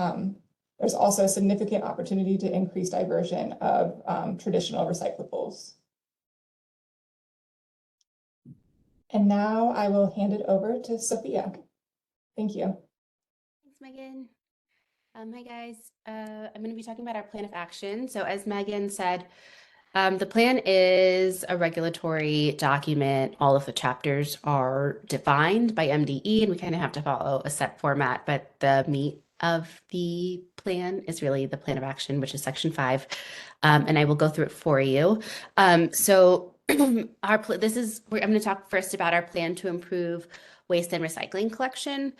There's also a significant opportunity to increase diversion of traditional recyclables. And now I will hand it over to Sophia. Thank you. Thanks, Megan. Hi, guys. I'm going to be talking about our plan of action. So as Megan said, the plan is a regulatory document. All of the chapters are defined by MDE, and we kind of have to follow a set format, but the meat of the plan is really the plan of action, which is section 5. And I will go through it for you. So I'm going to talk first about our plan to improve waste and recycling collection.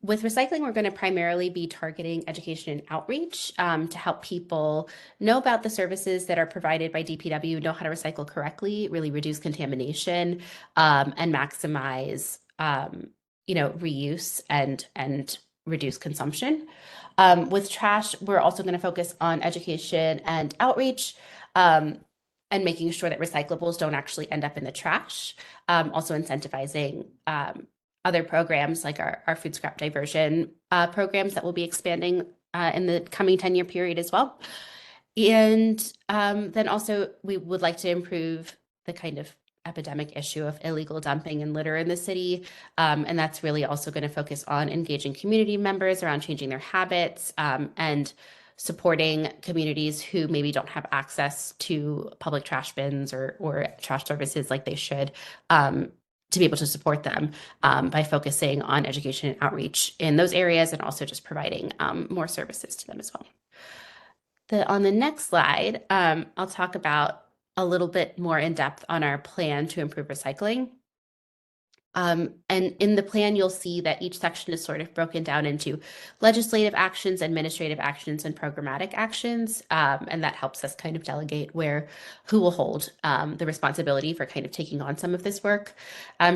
With recycling, we're going to primarily be targeting education and outreach to help people know about the services that are provided by DPW, know how to recycle correctly, really reduce contamination, and maximize reuse and reduce consumption. With trash, we're also going to focus on education and outreach, and making sure that recyclables don't actually end up in the trash. Also incentivizing other programs like our food scrap diversion programs that will be expanding in the coming 10-year period as well. And then also we would like to improve the kind of epidemic issue of illegal dumping and litter in the city. And that's really also going to focus on engaging community members around changing their habits and supporting communities who maybe don't have access to public trash bins or trash services like they should, to be able to support them by focusing on education and outreach in those areas and also just providing more services to them as well. On the next slide, I'll talk about a little bit more in depth on our plan to improve recycling. And in the plan, you'll see that each section is sort of broken down into legislative actions, administrative actions, and programmatic actions. And that helps us kind of delegate who will hold the responsibility for kind of taking on some of this work.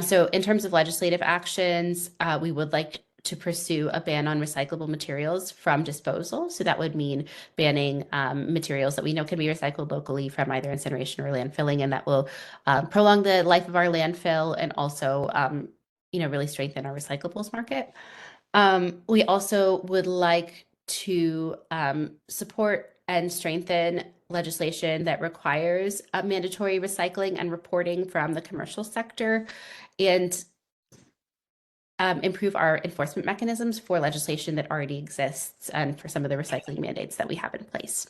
So in terms of legislative actions, we would like to pursue a ban on recyclable materials from disposal. So that would mean banning materials that we know can be recycled locally from either incineration or landfilling, and that will prolong the life of our landfill and also, really strengthen our recyclables market. We also would like to support and strengthen legislation that requires mandatory recycling and reporting from the commercial sector, and improve our enforcement mechanisms for legislation that already exists and for some of the recycling mandates that we have in place.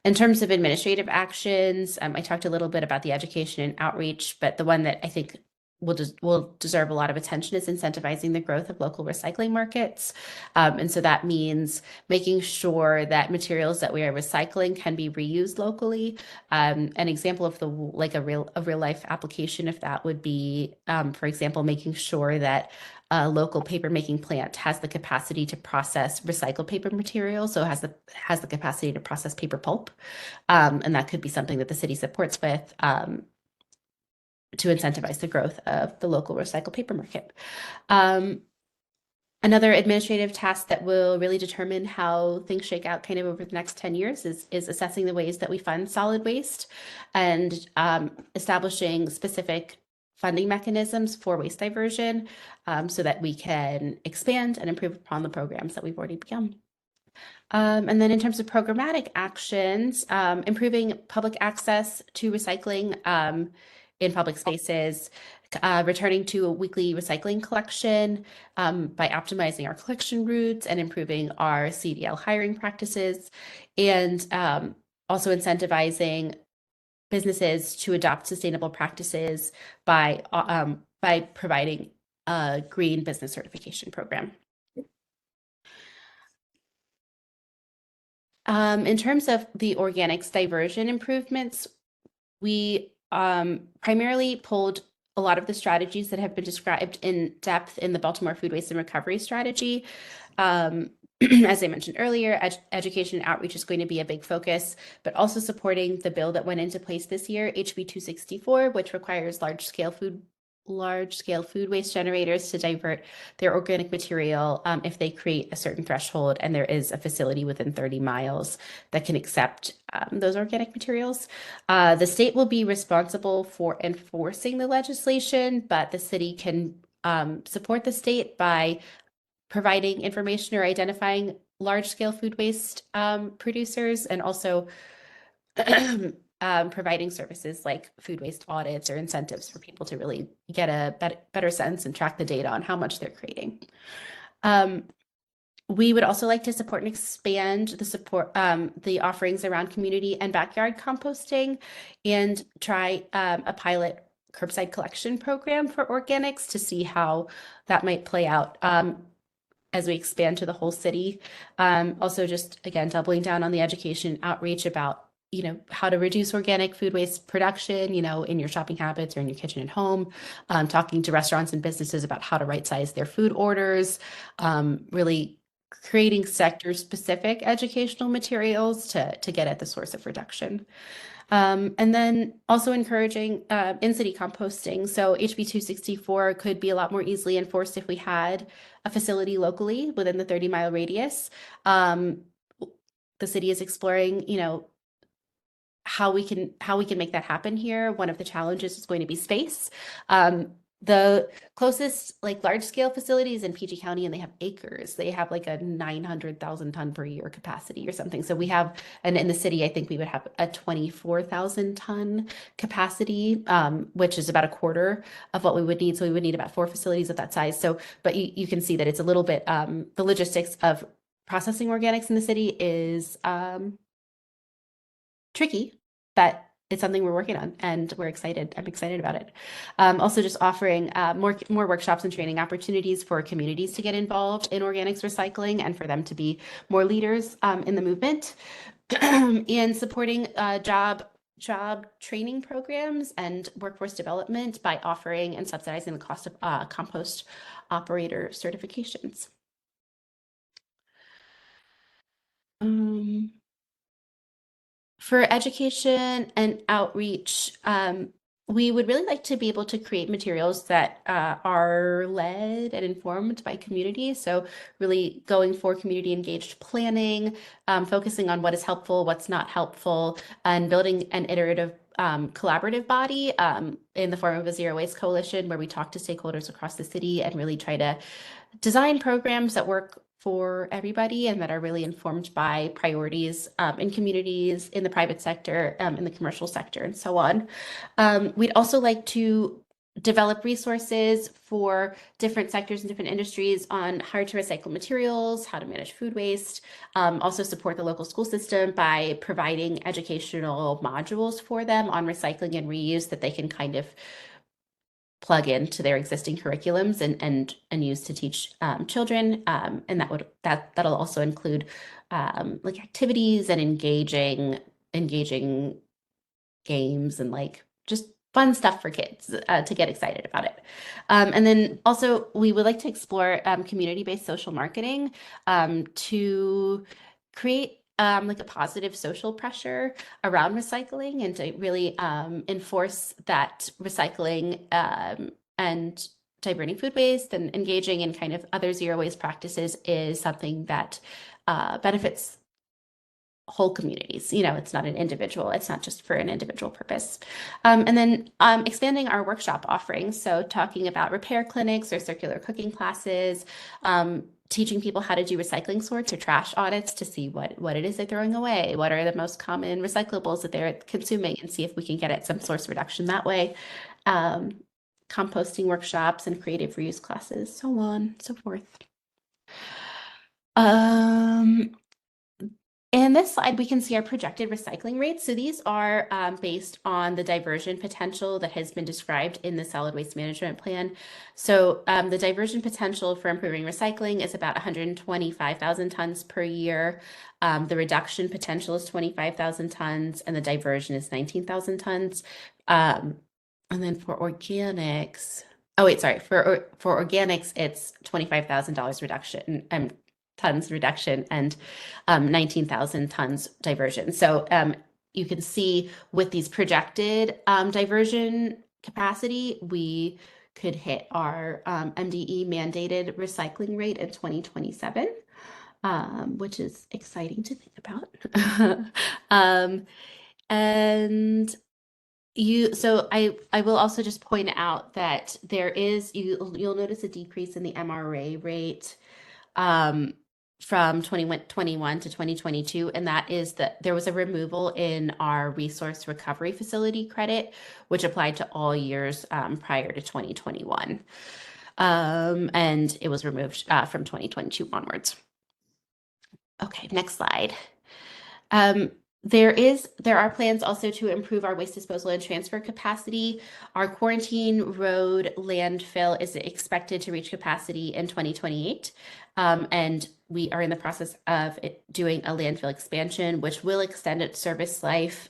In terms of administrative actions, I talked a little bit about the education and outreach, but the one that I think will deserve a lot of attention is incentivizing the growth of local recycling markets. And so that means making sure that materials that we are recycling can be reused locally. An example of a real life application of that would be, for example, making sure that a local paper making plant has the capacity to process recycled paper material, so has the capacity to process paper pulp, and that could be something that the city supports with to incentivize the growth of the local recycled paper market. Another administrative task that will really determine how things shake out kind of over the next 10 years is assessing the ways that we fund solid waste and establishing specific funding mechanisms for waste diversion so that we can expand and improve upon the programs that we've already begun. And then in terms of programmatic actions, improving public access to recycling in public spaces, returning to a weekly recycling collection by optimizing our collection routes and improving our CDL hiring practices, and also incentivizing businesses to adopt sustainable practices by providing a green business certification program. In terms of the organics diversion improvements, we primarily pulled a lot of the strategies that have been described in depth in the Baltimore Food Waste and Recovery Strategy. As I mentioned earlier, education and outreach is going to be a big focus, but also supporting the bill that went into place this year, HB 264, which requires large-scale food waste generators to divert their organic material if they create a certain threshold and there is a facility within 30 miles that can accept those organic materials. The state will be responsible for enforcing the legislation, but the city can support the state by providing information or identifying large-scale food waste producers, and also providing services like food waste audits or incentives for people to really get a better sense and track the data on how much they're creating. We would also like to support and expand the offerings around community and backyard composting, and try a pilot curbside collection program for organics to see how that might play out as we expand to the whole city. Also, just again, doubling down on the education outreach about how to reduce organic food waste production, in your shopping habits or in your kitchen and home, talking to restaurants and businesses about how to right-size their food orders, really creating sector-specific educational materials to get at the source of reduction. And then also encouraging in-city composting. So HB 264 could be a lot more easily enforced if we had a facility locally within the 30-mile radius. The city is exploring, how we can make that happen here. One of the challenges is going to be space. The closest large scale facilities in PG County, and they have acres. They have a 900,000 ton per year capacity or something. So we have, and in the city, I think we would have a 24,000 ton capacity, which is about a quarter of what we would need. So we would need about 4 facilities of that size. So, but you can see that it's a little bit, the logistics of processing organics in the city is tricky, but it's something we're working on, and we're excited. I'm excited about it. Also, just offering more workshops and training opportunities for communities to get involved in organics recycling and for them to be more leaders in the movement, and supporting job job training programs and workforce development by offering and subsidizing the cost of compost operator certifications. For education and outreach, we would really like to be able to create materials that are led and informed by community. So really going for community engaged planning, focusing on what is helpful, what's not helpful, and building an iterative collaborative body in the form of a zero waste coalition where we talk to stakeholders across the city and really try to design programs that work for everybody and that are really informed by priorities in communities, in the private sector, in the commercial sector, and so on. We'd also like to develop resources for different sectors and different industries on how to recycle materials, how to manage food waste, also support the local school system by providing educational modules for them on recycling and reuse that they can kind of plug into their existing curriculums and use to teach children, and that'll also include like activities and engaging games and like just fun stuff for kids to get excited about it. And then also we would like to explore community-based social marketing to create like a positive social pressure around recycling and to really enforce that recycling and diverting food waste and engaging in kind of other zero waste practices is something that benefits whole communities. You know, it's not an individual, it's not just for an individual purpose. And then expanding our workshop offerings. So talking about repair clinics or circular cooking classes, teaching people how to do recycling sorts or trash audits to see what it is they're throwing away, what are the most common recyclables that they're consuming, and see if we can get at some source reduction that way. Composting workshops and creative reuse classes, so on, so forth. In this slide, we can see our projected recycling rates. So these are based on the diversion potential that has been described in the solid waste management plan. So the diversion potential for improving recycling is about 125,000 tons per year. The reduction potential is 25,000 tons, and the diversion is 19,000 tons. And then for organics, for organics, it's $25,000 reduction. Tons reduction and 19,000 tons diversion. So you can see with these projected diversion capacity, we could hit our MDE mandated recycling rate in 2027, which is exciting to think about. So I will also just point out that there is, you'll notice a decrease in the MRA rate from 2021 to 2022, and that is that there was a removal in our resource recovery facility credit, which applied to all years prior to 2021. And it was removed from 2022 onwards. Okay, next slide. There are plans also to improve our waste disposal and transfer capacity. Our Quarantine Road landfill is expected to reach capacity in 2028. And we are in the process of doing a landfill expansion, which will extend its service life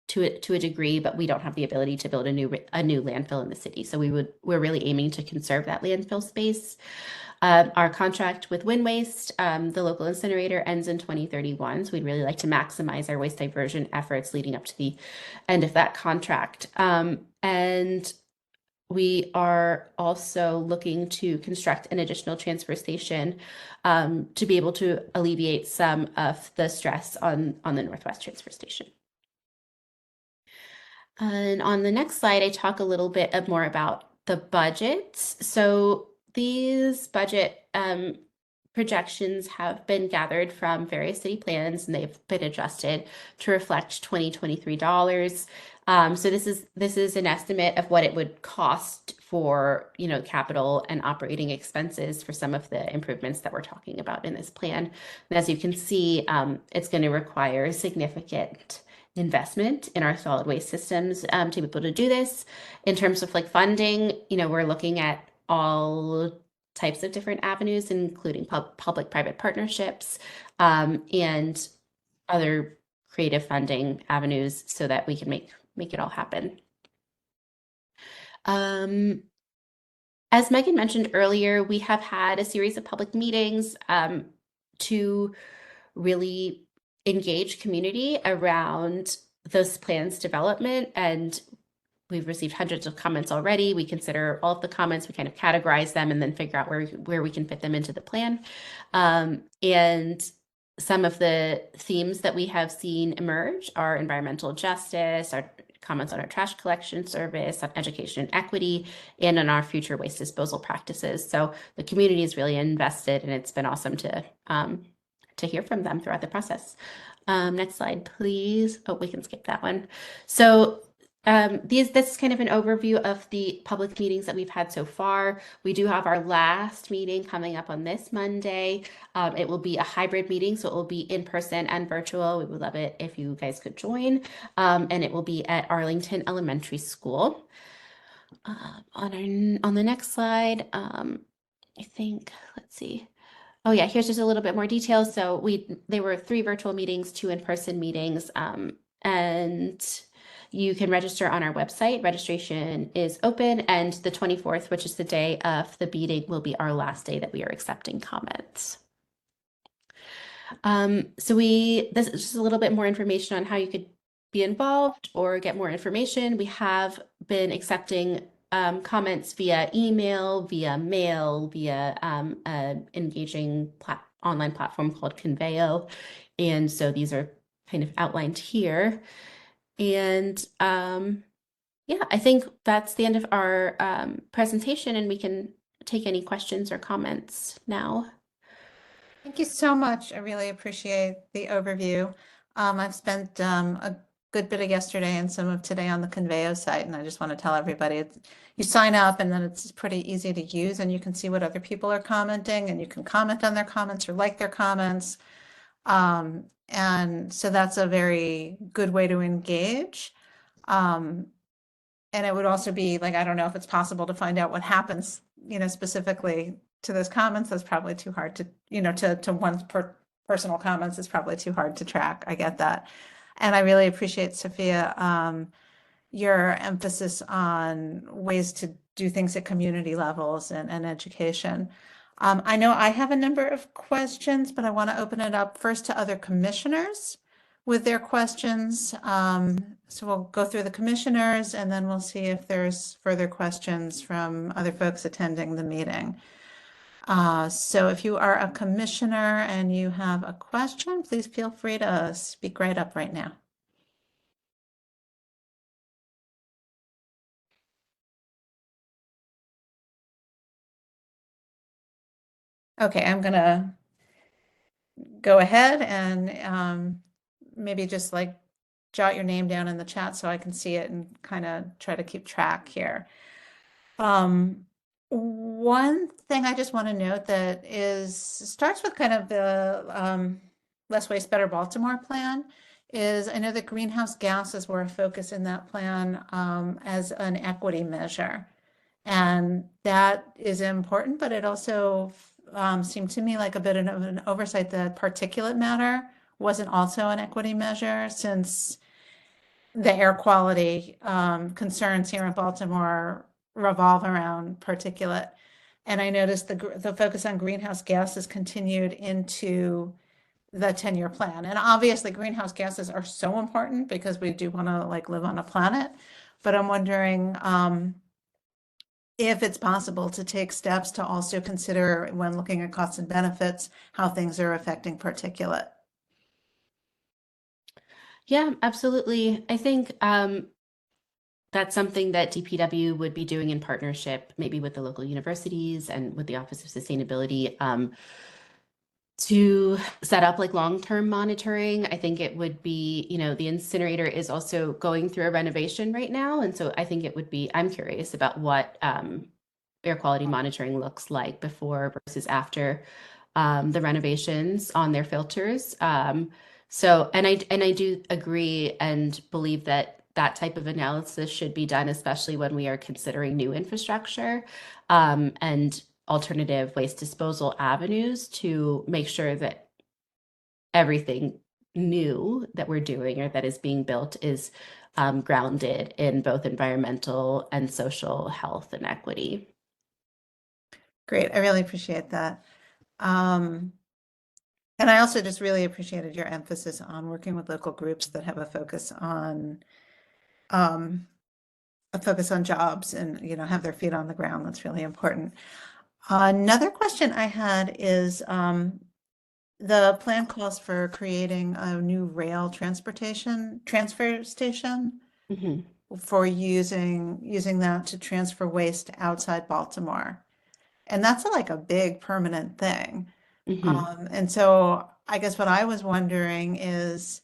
to a degree, but we don't have the ability to build a new landfill in the city. So we're really aiming to conserve that landfill space. Our contract with Wind Waste, the local incinerator, ends in 2031. So we'd really like to maximize our waste diversion efforts leading up to the end of that contract. And we are also looking to construct an additional transfer station to be able to alleviate some of the stress on the Northwest Transfer Station. And on the next slide, I talk a little bit more about the budgets. So these budget projections have been gathered from various city plans, and they've been adjusted to reflect 2023 dollars. So this is an estimate of what it would cost for, you know, capital and operating expenses for some of the improvements that we're talking about in this plan. And as you can see, it's going to require significant investment in our solid waste systems to be able to do this. In terms of like funding, you know, we're looking at all types of different avenues, including public-private partnerships and other creative funding avenues so that we can make it all happen. As Megan mentioned earlier, we have had a series of public meetings to really engage community around those plans development, and we've received hundreds of comments already. We consider all of the comments, we kind of categorize them and then figure out where we can fit them into the plan. And some of the themes that we have seen emerge are environmental justice, our comments on our trash collection service, on education and equity, and on our future waste disposal practices. So the community is really invested, and it's been awesome to hear from them throughout the process. Next slide, please. Oh, we can skip that one. So this is kind of an overview of the public meetings that we've had so far. We do have our last meeting coming up on this Monday. It will be a hybrid meeting, so it will be in person and virtual. We would love it if you guys could join. And it will be at Arlington Elementary School. On the next slide, I think, let's see. Oh yeah, here's just a little bit more detail. So there were 3 virtual meetings, 2 in-person meetings, and you can register on our website. Registration is open, and the 24th, which is the day of the meeting, will be our last day that we are accepting comments. So this is just a little bit more information on how you could be involved or get more information. We have been accepting comments via email, via mail, via an engaging online platform called Conveo. And so these are kind of outlined here. And yeah, I think that's the end of our presentation, and we can take any questions or comments now. Thank you so much. I really appreciate the overview. I've spent a good bit of yesterday and some of today on the Conveo site, and I just want to tell everybody, you sign up and then it's pretty easy to use, and you can see what other people are commenting, and you can comment on their comments or like their comments. And so that's a very good way to engage. And it would also be like, I don't know if it's possible to find out what happens, specifically to those comments. That's probably too hard to, to one's personal comments is probably too hard to track. I get that. And I really appreciate, Sophia, your emphasis on ways to do things at community levels and education. I know I have a number of questions, but I want to open it up first to other commissioners with their questions. So we'll go through the commissioners, and then we'll see if there's further questions from other folks attending the meeting. So if you are a commissioner and you have a question, please feel free to speak right up right now. Okay, I'm gonna go ahead and maybe just like jot your name down in the chat so I can see it and kind of try to keep track here. One thing I just want to note that starts with kind of the Less Waste, Better Baltimore plan is I know that greenhouse gases were a focus in that plan as an equity measure. And that is important, but it also seemed to me like a bit of an oversight that particulate matter wasn't also an equity measure, since the air quality concerns here in Baltimore revolve around particulate. And I noticed the focus on greenhouse gases continued into the 10-year plan. And obviously greenhouse gases are so important because we do want to live on a planet. But I'm wondering if it's possible to take steps to also consider, when looking at costs and benefits, how things are affecting particulate. Yeah, absolutely. I think that's something that DPW would be doing in partnership, maybe with the local universities and with the Office of Sustainability, to set up long-term monitoring. I think it would be, the incinerator is also going through a renovation right now. And so I think it would be, I'm curious about what air quality monitoring looks like before versus after the renovations on their filters. So, and I do agree and believe that type of analysis should be done, especially when we are considering new infrastructure and alternative waste disposal avenues, to make sure that everything new that we're doing or that is being built is grounded in both environmental and social health and equity. Great. I really appreciate that. And I also just really appreciated your emphasis on working with local groups that have a focus on jobs and, you know, have their feet on the ground. That's really important. Another question I had is the plan calls for creating a new rail transfer station Mm-hmm. for using that to transfer waste outside Baltimore. And that's like a big permanent thing. Mm-hmm. And so I guess what I was wondering is,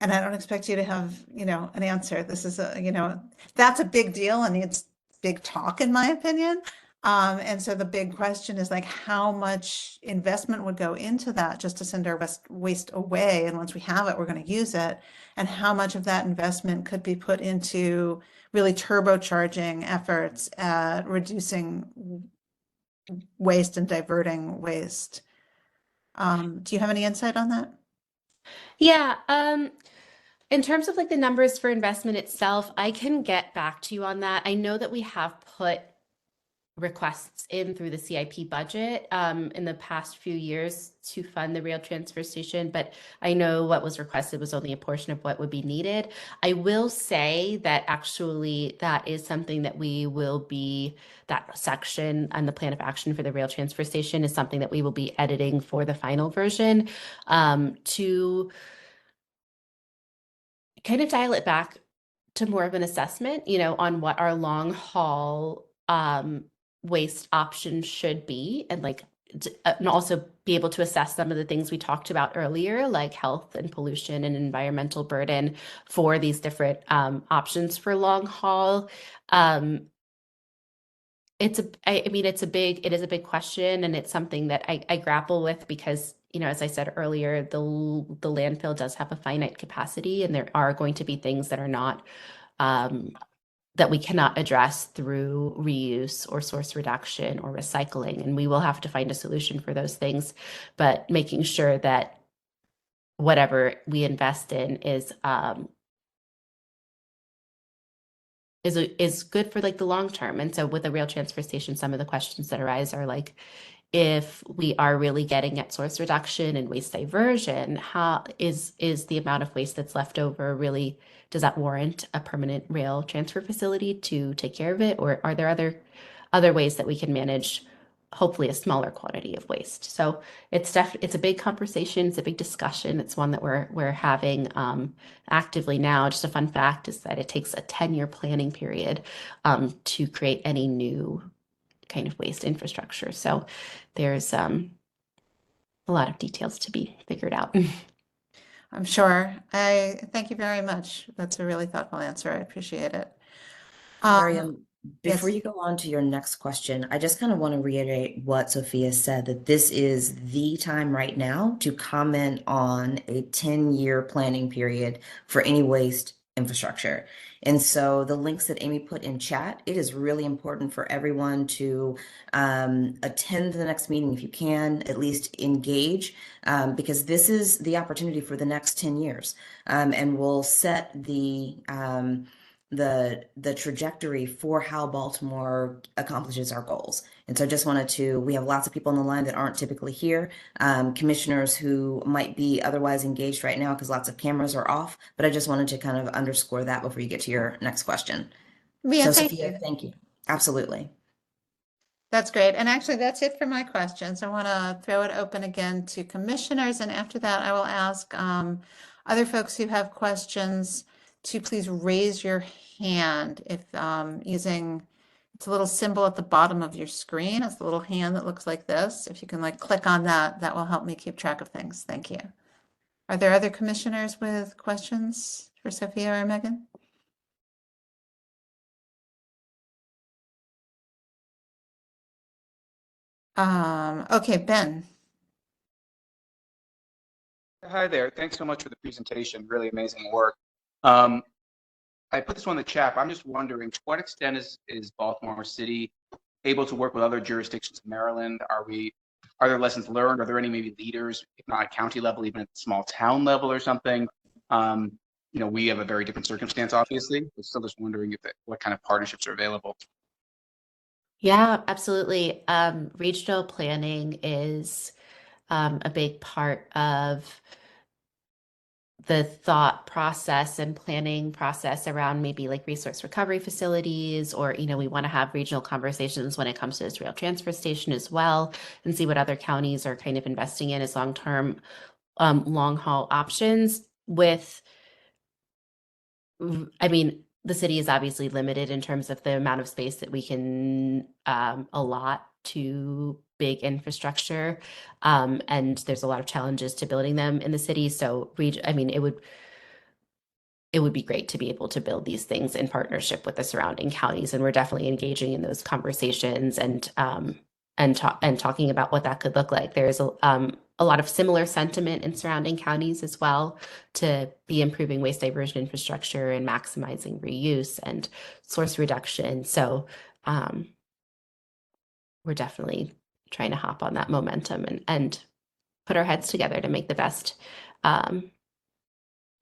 and I don't expect you to have, you know, an answer. This is a, you know, that's a big deal and it's big talk in my opinion. And so the big question is like how much investment would go into that just to send our waste away. And once we have it, we're going to use it. And how much of that investment could be put into really turbocharging efforts at reducing waste and diverting waste. Do you have any insight on that? Yeah, in terms of like the numbers for investment itself, I can get back to you on that. I know that we have put requests in through the CIP budget in the past few years to fund the rail transfer station, but I know what was requested was only a portion of what would be needed. I will say that actually that is something that that section on the plan of action for the rail transfer station is something that we will be editing for the final version to kind of dial it back to more of an assessment, you know, on what our long haul waste options should be, and like, and also be able to assess some of the things we talked about earlier, like health and pollution and environmental burden for these different options for long haul. It is a big question, and it's something that I grapple with because, you know, as I said earlier, the landfill does have a finite capacity, and there are going to be things that are not that we cannot address through reuse or source reduction or recycling, and we will have to find a solution for those things. But making sure that whatever we invest in is good for like the long term. And so with the rail transfer station, some of the questions that arise are like, if we are really getting at source reduction and waste diversion, how is the amount of waste that's left over really, does that warrant a permanent rail transfer facility to take care of it? Or are there other ways that we can manage hopefully a smaller quantity of waste? So it's a big conversation, it's a big discussion. It's one that we're having actively now. Just a fun fact is that it takes a 10-year planning period to create any new kind of waste infrastructure. So there's a lot of details to be figured out. I'm sure. I thank you very much. That's a really thoughtful answer. I appreciate it. Miriam, Yes. before you go on to your next question, I just kind of want to reiterate what Sophia said, that this is the time right now to comment on a 10-year planning period for any waste infrastructure. And so the links that Amy put in chat, it is really important for everyone to attend the next meeting if you can, at least engage, because this is the opportunity for the next 10 years. And we'll set the trajectory for how Baltimore accomplishes our goals. And so I just wanted to, we have lots of people on the line that aren't typically here, commissioners who might be otherwise engaged right now because lots of cameras are off, but I just wanted to kind of underscore that before you get to your next question. Mia, So thank Sophia, you. thank you. Absolutely. That's great. And actually, that's it for my questions. I want to throw it open again to commissioners. And after that, I will ask other folks who have questions to please raise your hand if using, it's a little symbol at the bottom of your screen. It's a little hand that looks like this. If you can like click on that, that will help me keep track of things. Thank you. Are there other commissioners with questions for Sophia or Megan? Okay, Ben. Hi there. Thanks so much for the presentation. Really amazing work. I put this on the chat. I'm just wondering, to what extent is Baltimore City able to work with other jurisdictions in Maryland? Are we Are there lessons learned? Are there any maybe leaders, if not at county level, even at the small town level or something? We have a very different circumstance, obviously, but still just wondering what kind of partnerships are available. Yeah, absolutely. Regional planning is a big part of the thought process and planning process around maybe like resource recovery facilities, or, we want to have regional conversations when it comes to this rail transfer station as well, and see what other counties are kind of investing in as long-term, long haul options with, I mean, the city is obviously limited in terms of the amount of space that we can allot to big infrastructure. And there's a lot of challenges to building them in the city. So, it would be great to be able to build these things in partnership with the surrounding counties. And we're definitely engaging in those conversations and talking about what that could look like. There's a lot of similar sentiment in surrounding counties as well to be improving waste diversion infrastructure and maximizing reuse and source reduction. So we're definitely trying to hop on that momentum and put our heads together to make the best,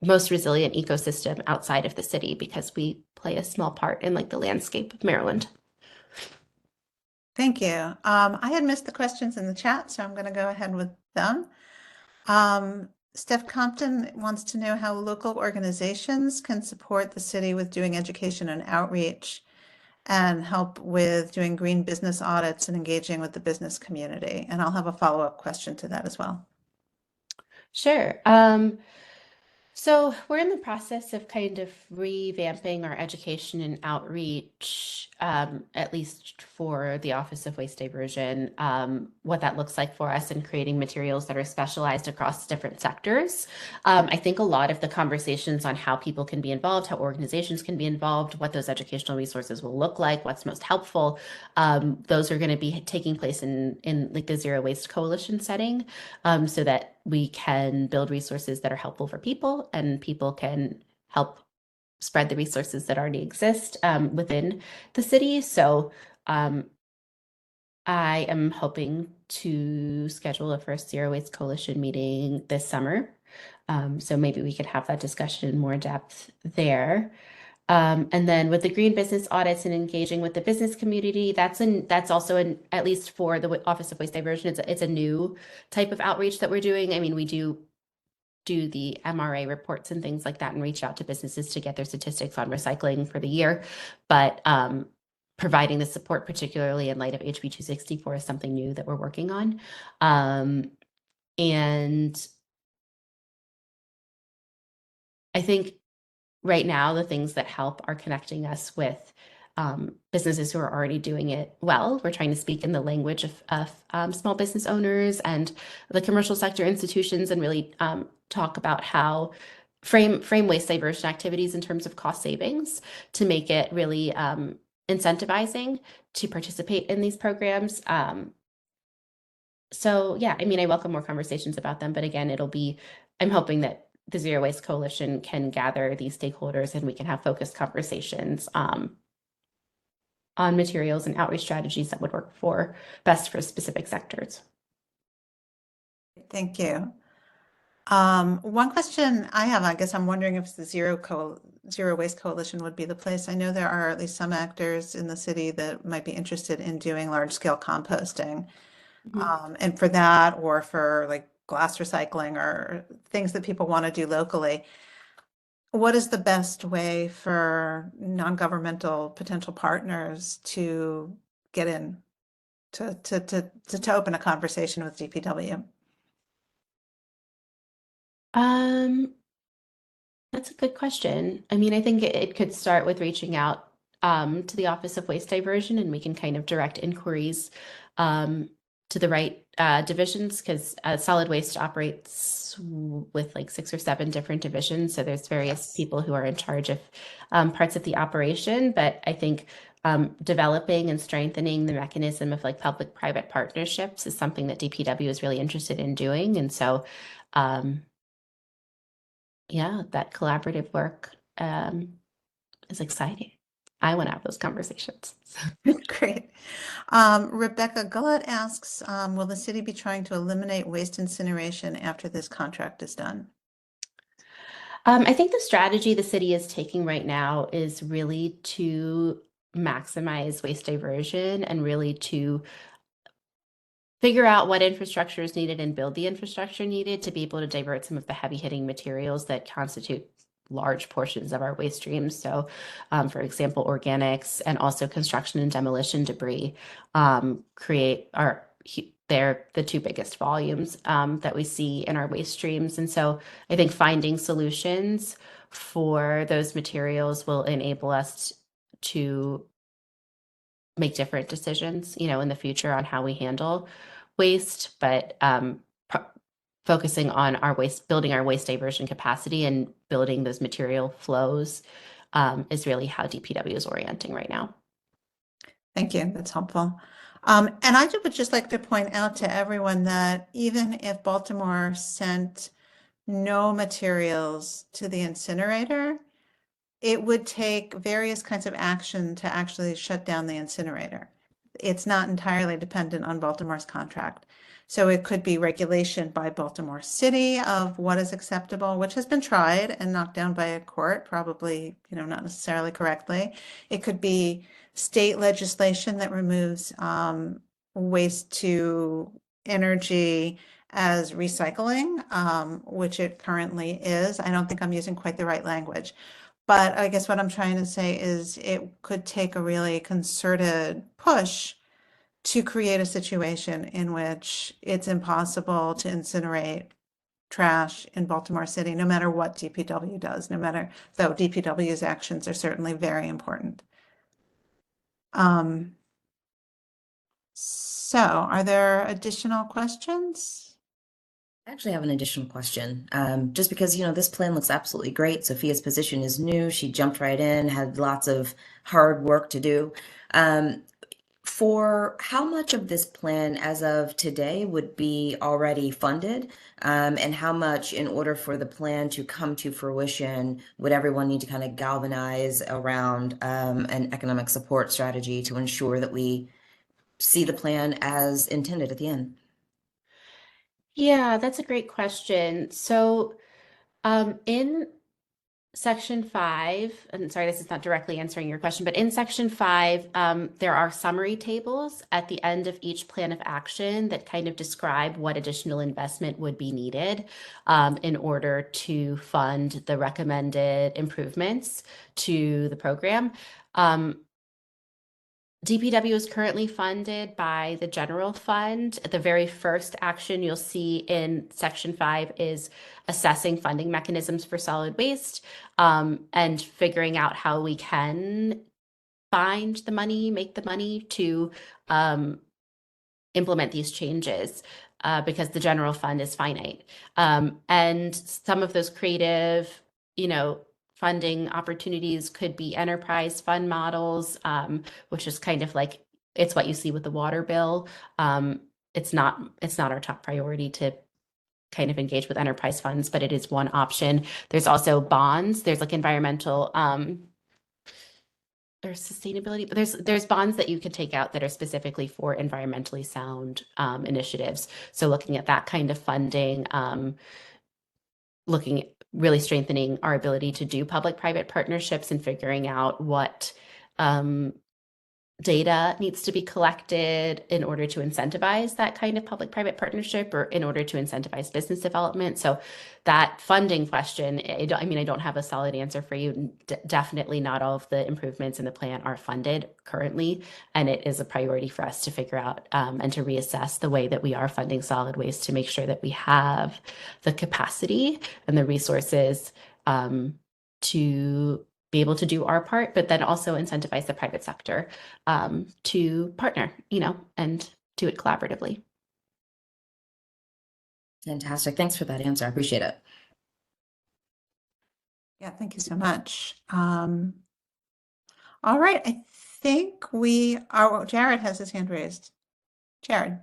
most resilient ecosystem outside of the city, because we play a small part in like the landscape of Maryland. Thank you. I had missed the questions in the chat, so I'm going to go ahead with them. Steph Compton wants to know how local organizations can support the city with doing education and outreach and help with doing green business audits and engaging with the business community. And I'll have a follow-up question to that as well. Sure. So we're in the process of kind of revamping our education and outreach, at least for the Office of Waste Diversion, what that looks like for us, and creating materials that are specialized across different sectors. I think a lot of the conversations on how people can be involved, how organizations can be involved, what those educational resources will look like, what's most helpful, those are going to be taking place in like the Zero Waste Coalition setting, so that we can build resources that are helpful for people, and people can help spread the resources that already exist within the city. So I am hoping to schedule a first Zero Waste Coalition meeting this summer. So maybe we could have that discussion in more depth there. And then with the green business audits and engaging with the business community, that's also at least for the Office of Waste Diversion, it's a new type of outreach that we're doing. I mean, we do the MRA reports and things like that and reach out to businesses to get their statistics on recycling for the year. But providing the support, particularly in light of HB 264, is something new that we're working on. And I think right now, the things that help are connecting us with businesses who are already doing it well. We're trying to speak in the language of small business owners and the commercial sector institutions, and really talk about how frame waste diversion activities in terms of cost savings to make it really incentivizing to participate in these programs. So yeah, I mean, I welcome more conversations about them, but again, I'm hoping that the Zero Waste Coalition can gather these stakeholders and we can have focused conversations on materials and outreach strategies that would work best for specific sectors. Thank you. One question I have, I guess I'm wondering if the Zero Waste Coalition would be the place. I know there are at least some actors in the city that might be interested in doing large scale composting. And for that, or for like glass recycling or things that people want to do locally, what is the best way for non-governmental potential partners to get in to open a conversation with DPW? That's a good question. I mean, I think it could start with reaching out to the Office of Waste Diversion, and we can kind of direct inquiries to the right divisions, because solid waste operates with like 6 or 7 different divisions. So there's various people who are in charge of parts of the operation. But I think developing and strengthening the mechanism of like public-private partnerships is something that DPW is really interested in doing. And so yeah, that collaborative work is exciting. I want to have those conversations. Great. Rebecca Gullett asks, will the city be trying to eliminate waste incineration after this contract is done? I think the strategy the city is taking right now is really to maximize waste diversion and really to figure out what infrastructure is needed and build the infrastructure needed to be able to divert some of the heavy hitting materials that constitute large portions of our waste streams. So, for example, organics and also construction and demolition debris they're the two biggest volumes that we see in our waste streams. And so I think finding solutions for those materials will enable us to make different decisions, in the future on how we handle waste, but focusing on building our waste diversion capacity and building those material flows is really how DPW is orienting right now. Thank you. That's helpful. And I would just like to point out to everyone that even if Baltimore sent no materials to the incinerator, it would take various kinds of action to actually shut down the incinerator. It's not entirely dependent on Baltimore's contract. So it could be regulation by Baltimore City of what is acceptable, which has been tried and knocked down by a court, probably, not necessarily correctly. It could be state legislation that removes waste to energy as recycling, which it currently is. I don't think I'm using quite the right language. But I guess what I'm trying to say is it could take a really concerted push to create a situation in which it's impossible to incinerate trash in Baltimore City, no matter what DPW does, though DPW's actions are certainly very important. So are there additional questions? I actually have an additional question. Just because, this plan looks absolutely great. Sophia's position is new. She jumped right in, had lots of hard work to do. For how much of this plan as of today would be already funded? And how much, in order for the plan to come to fruition, would everyone need to kind of galvanize around an economic support strategy to ensure that we see the plan as intended at the end? Yeah, that's a great question. So, in Section 5, and sorry, this is not directly answering your question, but in Section 5, there are summary tables at the end of each plan of action that kind of describe what additional investment would be needed in order to fund the recommended improvements to the program. DPW is currently funded by the general fund. The very first action you'll see in Section 5 is assessing funding mechanisms for solid waste and figuring out how we can make the money to implement these changes because the general fund is finite. And some of those creative, funding opportunities could be enterprise fund models, which is kind of like, it's what you see with the water bill. It's not our top priority to kind of engage with enterprise funds, but it is one option. There's also bonds. There's like environmental, there's sustainability, but there's bonds that you could take out that are specifically for environmentally sound initiatives. So looking at that kind of funding, really strengthening our ability to do public-private partnerships and figuring out what data needs to be collected in order to incentivize that kind of public-private partnership or in order to incentivize business development. So that funding question, I don't have a solid answer for you. Definitely not all of the improvements in the plan are funded currently, and it is a priority for us to figure out and to reassess the way that we are funding solid waste to make sure that we have the capacity and the resources to be able to do our part, but then also incentivize the private sector to partner, and do it collaboratively. Fantastic. Thanks for that answer. I appreciate it. Yeah, thank you so much. All right, I think Jared has his hand raised. Jared.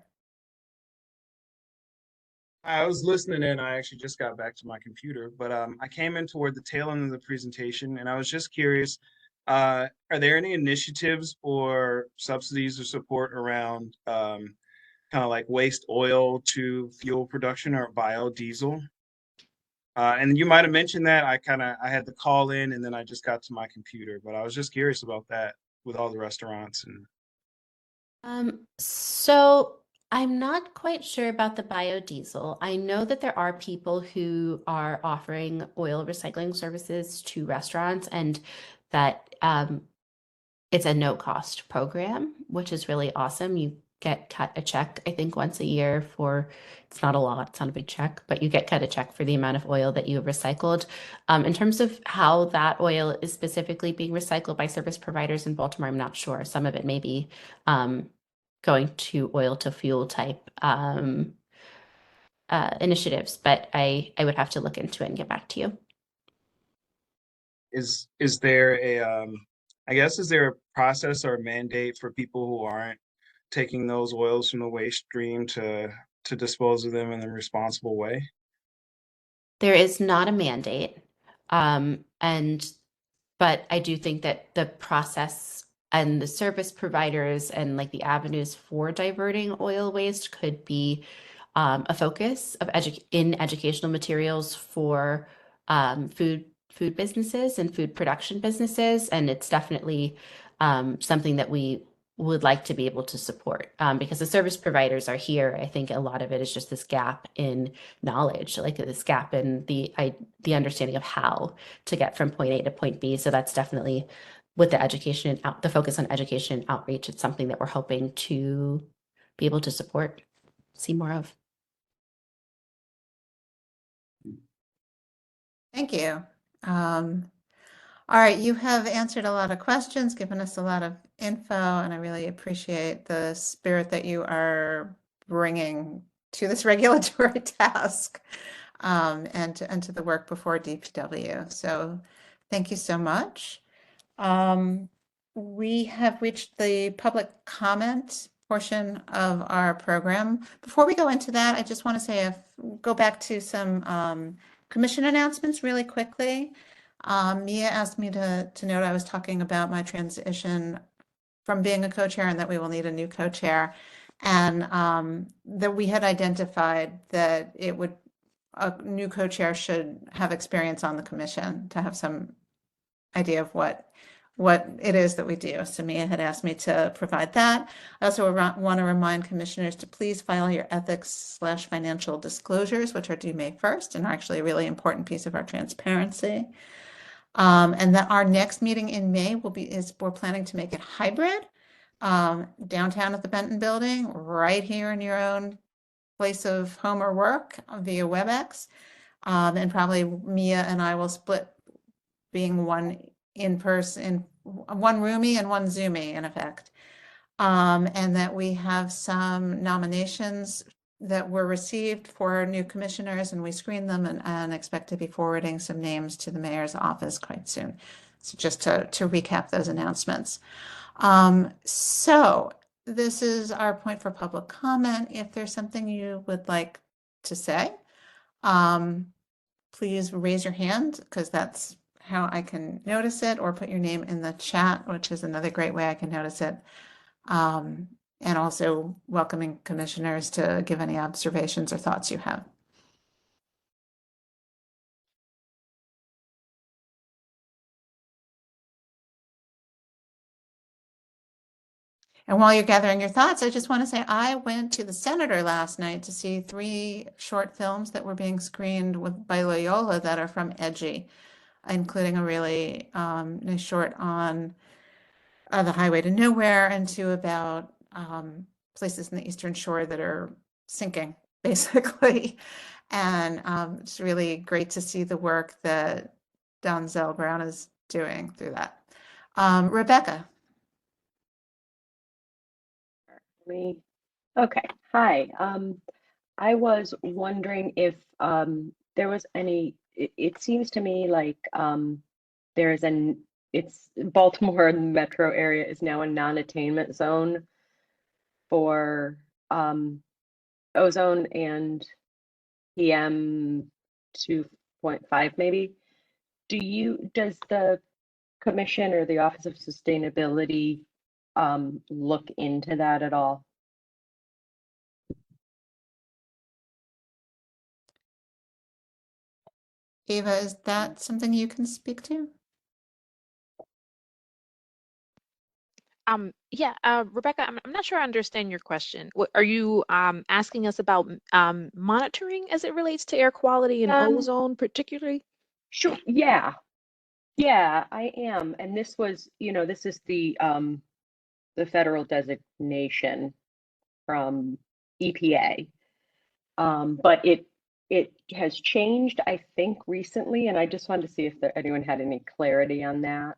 I was listening in. I actually just got back to my computer, but I came in toward the tail end of the presentation, and I was just curious, Are there any initiatives or subsidies or support around kind of like waste oil to fuel production or biodiesel? And you might have mentioned that. I had to call in and then I just got to my computer, but I was just curious about that with all the restaurants and So I'm not quite sure about the biodiesel. I know that there are people who are offering oil recycling services to restaurants and that it's a no-cost program, which is really awesome. You get cut a check, I think, once a year for, it's not a lot, it's not a big check, but you get cut a check for the amount of oil that you have recycled. In terms of how that oil is specifically being recycled by service providers in Baltimore, I'm not sure. Some of it may be going to oil to fuel type initiatives, but I would have to look into it and get back to you. is there a I guess is there a process or a mandate for people who aren't taking those oils from the waste stream to dispose of them in a responsible way? There is not a mandate. And but I do think that the process and the service providers and like the avenues for diverting oil waste could be a focus of in educational materials for food businesses and food production businesses, and it's definitely something that we would like to be able to support because the service providers are here. I think a lot of it is just this gap in knowledge, like this gap in the understanding of how to get from point A to point B. So that's definitely with the education out, the focus on education and outreach. It's something that we're hoping to be able to support, see more of. Thank you. All right, you have answered a lot of questions, given us a lot of info, and I really appreciate the spirit that you are bringing to this regulatory task and to the work before DPW. So thank you so much. We have reached the public comment portion of our program. Before we go into that, I just want to say, go back to some commission announcements really quickly. Mia asked me to note I was talking about my transition from being a co-chair and that we will need a new co-chair. And that we had identified that a new co-chair should have experience on the commission to have some idea of what it is that we do. So Mia had asked me to provide that. I also want to remind commissioners to please file your ethics/financial disclosures, which are due May 1st and are actually a really important piece of our transparency. And that our next meeting in May we're planning to make it hybrid, downtown at the Benton Building, right here in your own place of home or work via WebEx. And probably Mia and I will split being one in person, one roomie and one Zoomie in effect. And that we have some nominations that were received for new commissioners and we screened them and expect to be forwarding some names to the mayor's office quite soon. So just to recap those announcements. So this is our point for public comment. If there's something you would like to say, please raise your hand because that's how I can notice it, or put your name in the chat, which is another great way I can notice it. And also welcoming commissioners to give any observations or thoughts you have. And while you're gathering your thoughts, I just want to say I went to the Senator last night to see 3 short films that were being screened by Loyola that are from Edgy, including a really nice short on the highway to nowhere and 2 about places in the Eastern Shore that are sinking, basically. And it's really great to see the work that Donzel Brown is doing through that. Rebecca. Okay. Hi. I was wondering if there was any. It seems to me like there is it's Baltimore metro area is now a non-attainment zone for ozone and PM 2.5 maybe. Does the Commission or the Office of Sustainability look into that at all? Eva, is that something you can speak to? Yeah, Rebecca, I'm not sure I understand your question. What, are you asking us about monitoring as it relates to air quality and ozone particularly? Sure. Yeah. Yeah, I am. And this was, this is the federal designation from EPA. But it has changed, I think, recently, and I just wanted to see if anyone had any clarity on that.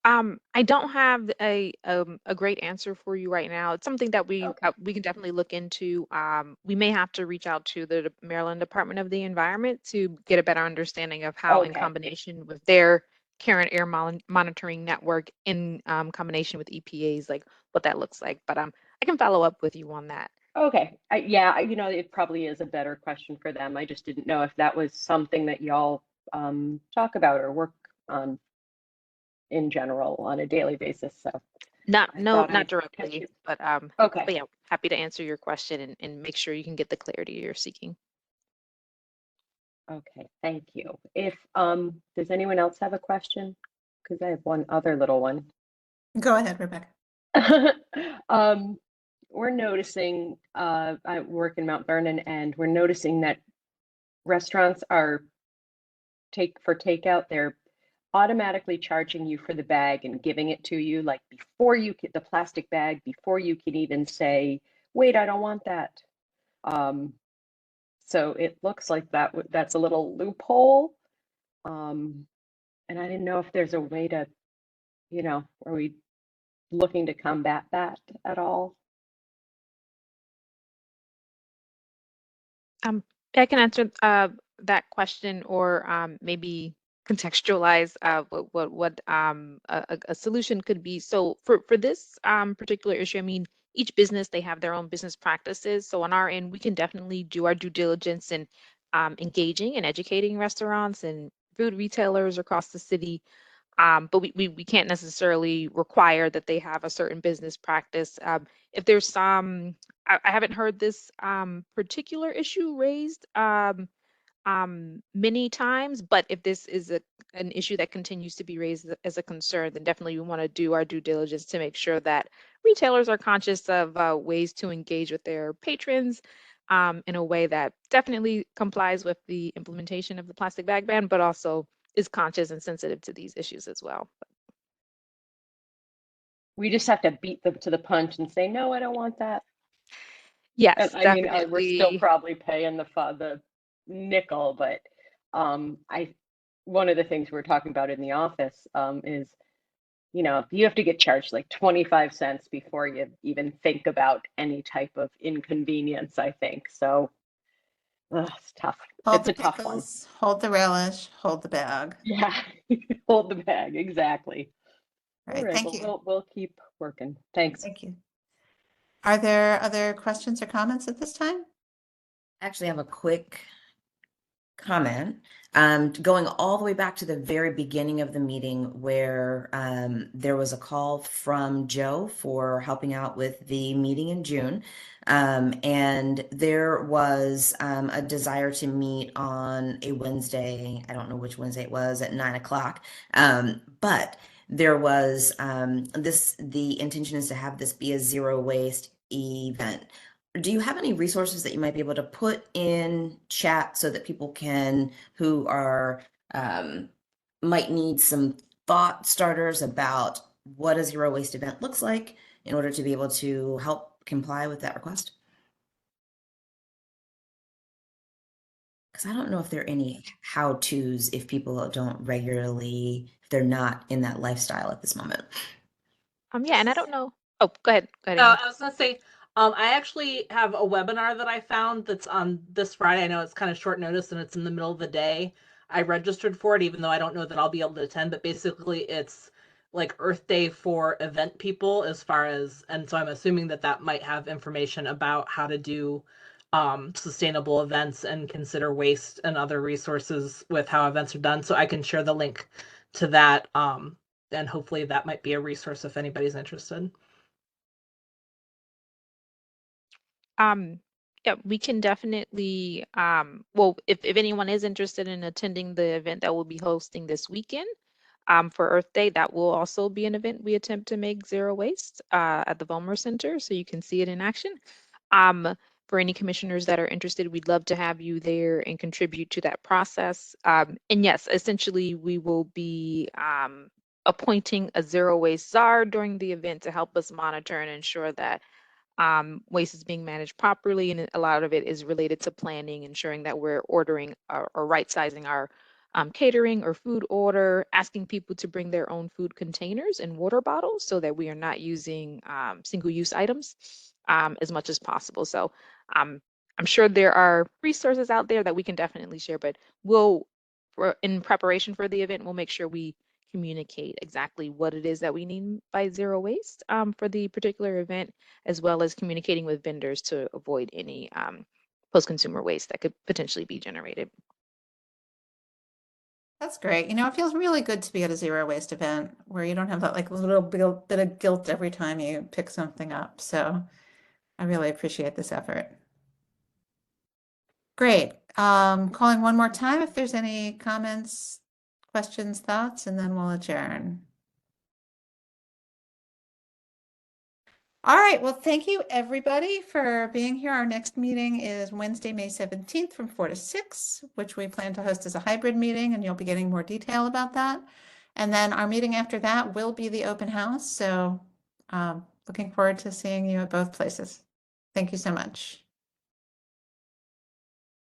I don't have a great answer for you right now. It's something that we can definitely look into. We may have to reach out to the Maryland Department of the Environment to get a better understanding of how, in Okay. combination with their current air monitoring network, in combination with EPA's, like what that looks like. But I can follow up with you on that. Okay. Yeah, it probably is a better question for them. I just didn't know if that was something that y'all talk about or work on in general on a daily basis. So Not I thought not I'd catch directly, you. but Okay. yeah, happy to answer your question and make sure you can get the clarity you're seeking. Okay, thank you. If does anyone else have a question? Because I have one other little one. Go ahead, Rebecca. We're noticing, I work in Mount Vernon, and we're noticing that restaurants are for takeout, they're automatically charging you for the bag and giving it to you, like before you get the plastic bag, before you can even say, wait, I don't want that. So it looks like that's a little loophole. And I didn't know if there's a way to, are we looking to combat that at all? I can answer that question, or maybe contextualize what a solution could be. So for this particular issue, I mean, each business, they have their own business practices. So on our end, we can definitely do our due diligence in engaging and educating restaurants and food retailers across the city. But we can't necessarily require that they have a certain business practice. If there's some, I haven't heard this particular issue raised many times, but if this is an issue that continues to be raised as a concern, then definitely we want to do our due diligence to make sure that retailers are conscious of ways to engage with their patrons in a way that definitely complies with the implementation of the plastic bag ban, but also is conscious and sensitive to these issues as well. We just have to beat them to the punch and say, no, I don't want that. Yes, and I mean, we're still definitely. probably paying the nickel, but one of the things we're talking about in the office is, you have to get charged like 25 cents before you even think about any type of inconvenience, I think. So it's tough. Hold It's the a tough one. pickles, hold the relish, hold the bag. Yeah, hold the bag, exactly. All All right, right, thank well, you. we'll keep working. Thanks. Thank you. Are there other questions or comments at this time? I actually have a quick comment. Going all the way back to the very beginning of the meeting where there was a call from Joe for helping out with the meeting in June. And there was a desire to meet on a Wednesday. I don't know which Wednesday it was, at 9 o'clock. But there was the intention is to have this be a zero waste event. Do you have any resources that you might be able to put in chat so that people who are might need some thought starters about what a zero waste event looks like in order to be able to help comply with that request? Because I don't know if there are any how-tos if people don't regularly, if they're not in that lifestyle at this moment. Yeah, and I don't know. Oh, go ahead. Amy. I was gonna say, I actually have a webinar that I found that's on this Friday. I know it's kind of short notice and it's in the middle of the day. I registered for it, even though I don't know that I'll be able to attend, but basically it's like Earth Day for event people and so I'm assuming that might have information about how to do sustainable events and consider waste and other resources with how events are done. So I can share the link to that. And hopefully that might be a resource if anybody's interested. Yeah, we can definitely, well, if anyone is interested in attending the event that we'll be hosting this weekend, for Earth Day, that will also be an event we attempt to make zero waste at the Vollmer Center, so you can see it in action. For any commissioners that are interested, we'd love to have you there and contribute to that process. And yes, essentially, we will be appointing a zero waste czar during the event to help us monitor and ensure that waste is being managed properly, and a lot of it is related to planning, ensuring that we're ordering or right sizing our catering or food order, asking people to bring their own food containers and water bottles so that we are not using single-use items as much as possible. So I'm sure there are resources out there that we can definitely share, but in preparation for the event, we'll make sure we communicate exactly what it is that we need by zero waste for the particular event, as well as communicating with vendors to avoid any post-consumer waste that could potentially be generated. That's great. It feels really good to be at a zero waste event where you don't have that like little bit of guilt every time you pick something up. So I really appreciate this effort. Great. Calling one more time if there's any comments, questions, thoughts, and then we'll adjourn. All right. Well, thank you everybody for being here. Our next meeting is Wednesday, May 17th from 4 to 6, which we plan to host as a hybrid meeting, and you'll be getting more detail about that. And then our meeting after that will be the open house. So looking forward to seeing you at both places. Thank you so much.